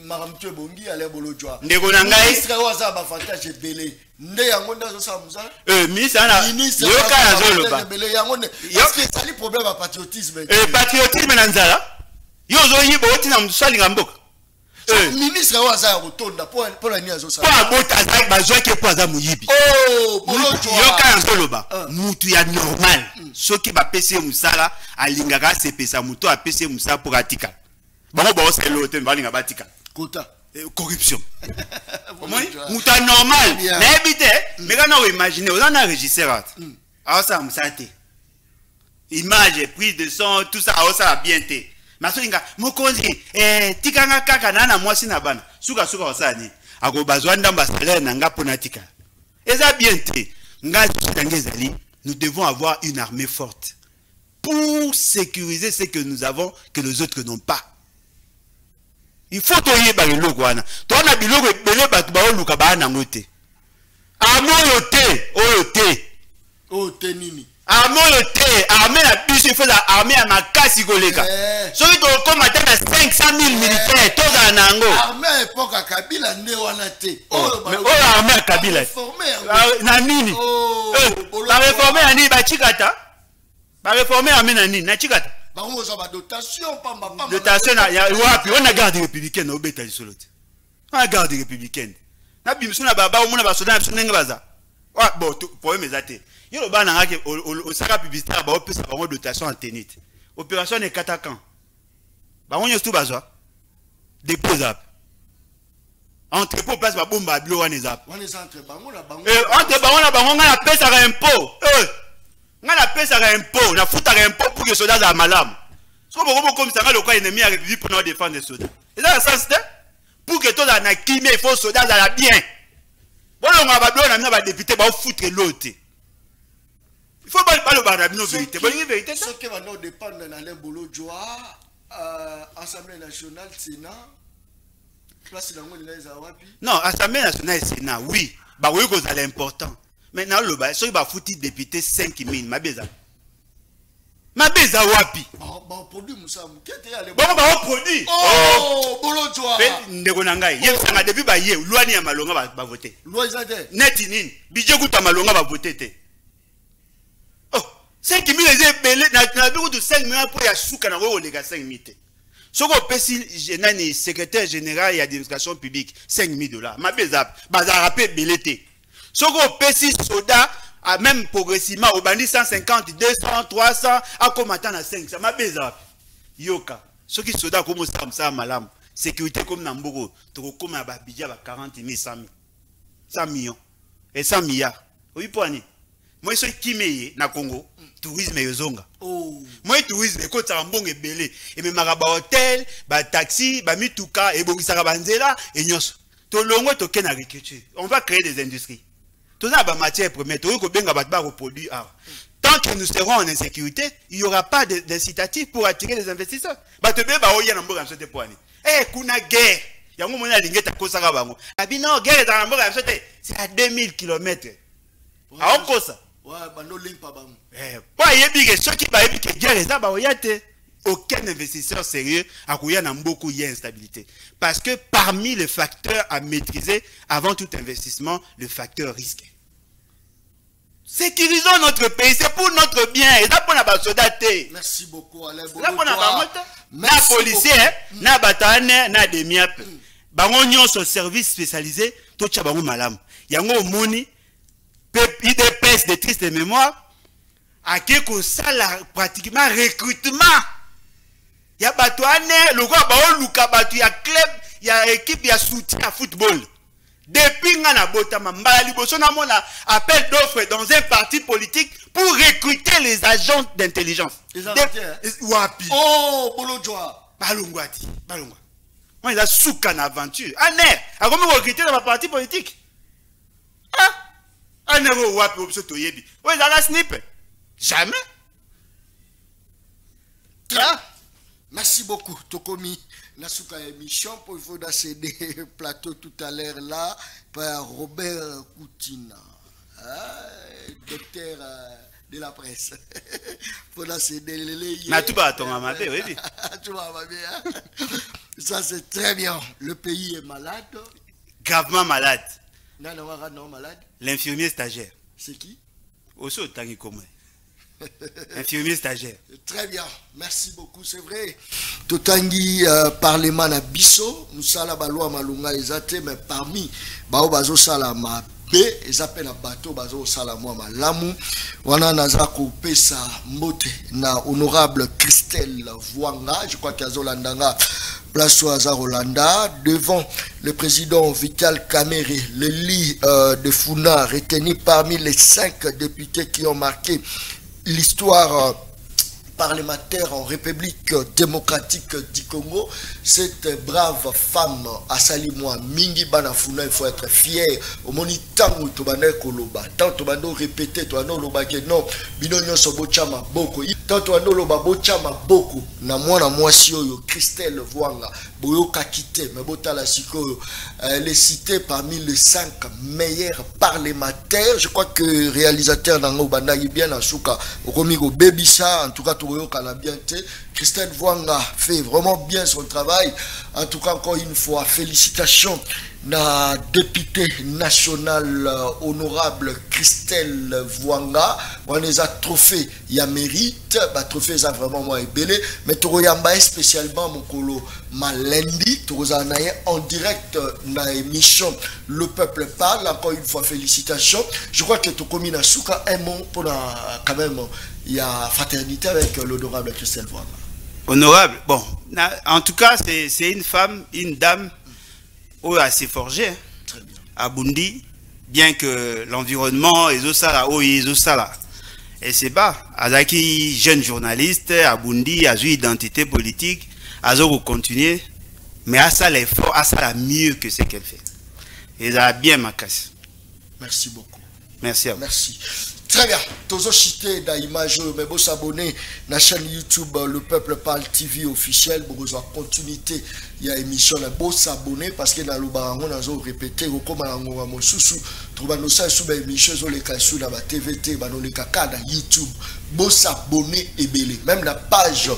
maramtue bongi allait bolojwa. Ndegonangai. Ministre waza ba fantage belé. Nde yangonda zo samuza. Ministre ana. Yoka azoloba. Belé yangonde. Est-ce que ça li problème à patriotisme? Patriotisme nanzala. Yo zo yibo otina msali ngamboka. Ministre waza rotonda pour la nia zo sa. Pour abota azai bazwa ke pour azamu yibi. Oh, bolojwa. Yoka azoloba. Mutu ya normal. Soki ba PC musala alingaka sepesa mutu a PC musala pour atika. Bango ba osela hotel balinga batika. Kota. Corruption. Mutu normal. Na ebite, mais quand on imagine, on a un régisseur. Alors ça musate. Image, prise de son, tout ça, ça a bien été. Masoinga, mokonzi, tikanga kaka nana mwasi na bana. Suka osani. Ako bazwa ndamba salaire na nga ponatika. Eza bien été. Nga tangezali, nous devons avoir une armée forte pour sécuriser ce que nous avons que les autres n'ont pas. Il faut toyer ba biloko wana. To na biloko ebele batu ba oluka ba na ngote. Oyote nini? Amoyote, armée la plus il faut la armée à makasi koleka. Soki to komata na 500 000 militaires to za nango. Armée époque à Kabila nde wana te. Mais armée à Kabila. Na nini? Ba réformer ani ba chikata. Ba réformer armée na nini? Na chikata. Ba ngoza ba dotation pamba. Dotation ya wapi? On a garde républicaine au beta isolote. On a garde républicaine. Na bimso na baba omona ba soda biso ndenge baza. Wa bon problème ezate. Yo le bana ngaki au saka publicitaire ba opesa ba dotation en tenite. Opération ne katakan. Ba onyo stu bazwa. Déposable. Entrepôt place ba bomba bilo wana ezap. Wana centre bango na bango. Entre bango na bango na pesa ka impôt. Nga na pesa ka impôt, na futa ka impôt pour que soldats za malam. So boko comme ça le quoi ennemi a république pour nous défendre les soldats. Et ça ça c'est pour que tout na kimé il faut soldats za la bien. Bon on va ba na ba député ba foutre l'autre. Il faut pas le barabino vérité. Bonne vérité. Ce qui va nous dépendre de Alain Bolojwa, Assemblée nationale, Sénat. Place dans le Zawapi. Non, Assemblée nationale, Sénat, oui. Bah oui, c'est important. Maintenant, le bas, il va foutre député 5 000. Ma beza. Ma beza wapi. Bon, produit, Moussa. Bon, bah, produit. Oh, Bolojwa. Ndegonangai. Yé, ça m'a depuis, bah, yé, loi ni à Malonga va voter. Loi Zade. Netinin. Budget Gouta Malonga va voter. 5 000 les belé na buku de 5 000 pour ya souka na ro les 5 000. Soko pesi genani secrétaire général et administration publique $5,000. Ma bezap baza rapé belete. Soko pesi soda a même progressivement au bandi 150 200 300 a combattant na 500 ma bezap. Yoka. Soki soda comme ça malam. Sécurité comme na mboko to comme ba budget ba 40 000 100 millions et 100 milliards. Oui poani. Moi je suis kimeye na Congo tourisme yozonga. Moi tourisme ko tsambonge belé et me maraba hôtel ba taxi ba mituka et bongisaka banzela et nyonso to longo to ken agriculture on va créer des industries tout ça ba matière première to ko benga ba reproduire tant que nous serons en insécurité il y aura pas d'incitatif pour attirer les investisseurs ba te be ba oya na mboka msote poani kuna guerre yango mona lingeta kosaka bango abino guerre dans la mboka msote c'est à 2000 km aokosa ouais, bah non, pas bon. Pas yébike, ceux qui va yébike, guerre, ça va oyate. aucun investisseur sérieux a couillé dans beaucoup d'instabilité. Parce que parmi les facteurs à maîtriser, avant tout investissement, le facteur risque. Sécurisons notre pays, c'est pour notre bien. Et ça pour la soldats. Merci beaucoup, Alain. Là pour la policier, na batane, na demiap. Bango sur service spécialisé, tout ça bango malam. Yango moni, IDPS de triste mémoire, à quelque ça pratiquement recrutement. Il y a batouane, le gars baou luka batu, il y a club, il y a équipe, il y a soutien à football. Depuis ngana botama mbali bosona mona appel d'offres dans un parti politique pour recruter les agents d'intelligence. Wapi. Oh, bolojwa. Balongwati, balongwa. On est souka en aventure. Aner, a comment recruter dans un parti politique? Ah, aner wapi obso yebi. Ouais, la snip. Jamais. Ah. Merci beaucoup, Tokomi. Nasuka émission pour il faut céder plateau tout à l'heure là par Robert Coutina, docteur de la presse. Pour céder les. Ça c'est très bien. Le pays est malade. Gravement malade. Non malade. L'infirmier stagiaire. C'est qui? Aussi autant qu'il comme. Infirmier stagiaire. Très bien, merci beaucoup, c'est vrai. Totangi parlement na biso, nous sala balwa malunga ezate, mais parmi bao bazo sala ma be, ezape na bateau bazo sala moi malamu, wana nazako pesa mbote na honorable Christelle Vuanga, je crois qu'il y a Zolandanga, place Oaza Rolanda, devant le président Vital Kamere, le lit de Funa, retenu parmi les 5 députés qui ont marqué l'histoire parlementaire en République démocratique du Congo. Cette brave femme, Asali Moua Mingi Banafuna, il faut être fier. Au moni tango tobane koloba, tant tobano répéter, tobano loba que non, binonyo sobochama boko, tant tobano loba bochama boko, na moi sioyo, Christelle Vuanga, boyo kakite, mais botala siko, elle est citée parmi les 5 meilleurs parlementaires. Je crois que réalisateur Nango Banda bien à Souka, Romigo Bebisa, en tout cas, Christelle Vuanga fait vraiment bien son travail. En tout cas, encore une fois, félicitations na député national honorable Christelle Vuanga. On les a trophées, il y a mérite, bah trophée ça vraiment moi belé, mais Toroyamba spécialement mon colo Malendi, Torozanaye en direct na émission Le Peuple Parle. Encore une fois, félicitations. Je crois que Tokomi Nasuka un mot pour la quand même. Il y a fraternité avec l'honorable Christelle Vuanga. Honorable, bon, en tout cas, c'est une femme, une dame, où elle s'est forgée, très bien. À Bundi, bien que l'environnement, et c'est bas. Azaki, jeune journaliste, à Bundi, a une identité politique, a continuer, mais à ça l'effort, à ça la mieux que ce qu'elle fait. Et elle a bien ma casse. Merci beaucoup. Merci à vous. Merci. Très bien. Tozo chité da image, mais vous s'abonner à la chaîne YouTube Le Peuple Parle TV officiel. Vous avez continuité. Il y a émission. Vous s'abonner parce que dans le barangon, on a répété. Vous commencez à mon sous. Trouvez nous ça sous l'émission sur les cas sur la TVT, dans les cas dans YouTube. Vous s'abonner et belé. Même la page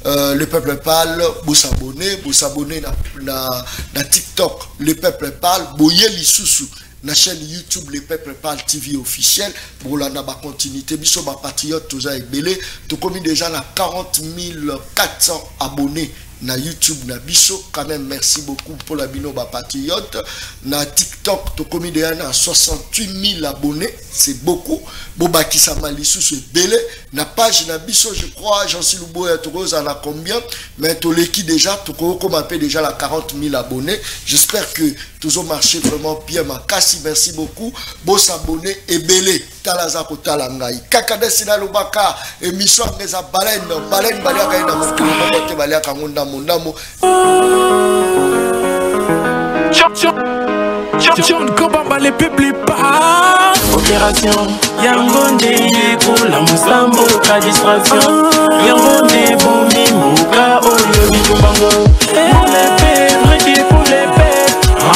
Le Peuple Parle. Vous s'abonner dans TikTok. Le Peuple Parle. Vous y les sous. La chaîne YouTube Le Peuple Parle TV officiel pour la continuité biso ba patriote tous a belé to commis déjà na 40 400 abonnés na YouTube na biso quand même merci beaucoup pour la bino ba patriote na TikTok to commis déjà na 68 000 abonnés c'est beaucoup boba qui sa malisu c'est belé na page na biso je crois Jean-Cy Luboya to rosa na combien mais to leki déjà to comme appelle déjà la 40 000 abonnés j'espère que toujours marché vraiment bien ma casse merci beaucoup beau s'abonner et belé talaza ko talangai kakade sina lobaka émission ngeza baleine balia kaina mokolo te balia kangonda mondamo John Kobamba les peuples pas opération Yangonde pour la Moussambo ka distraction Yangonde pour mi muka oyo bitumbango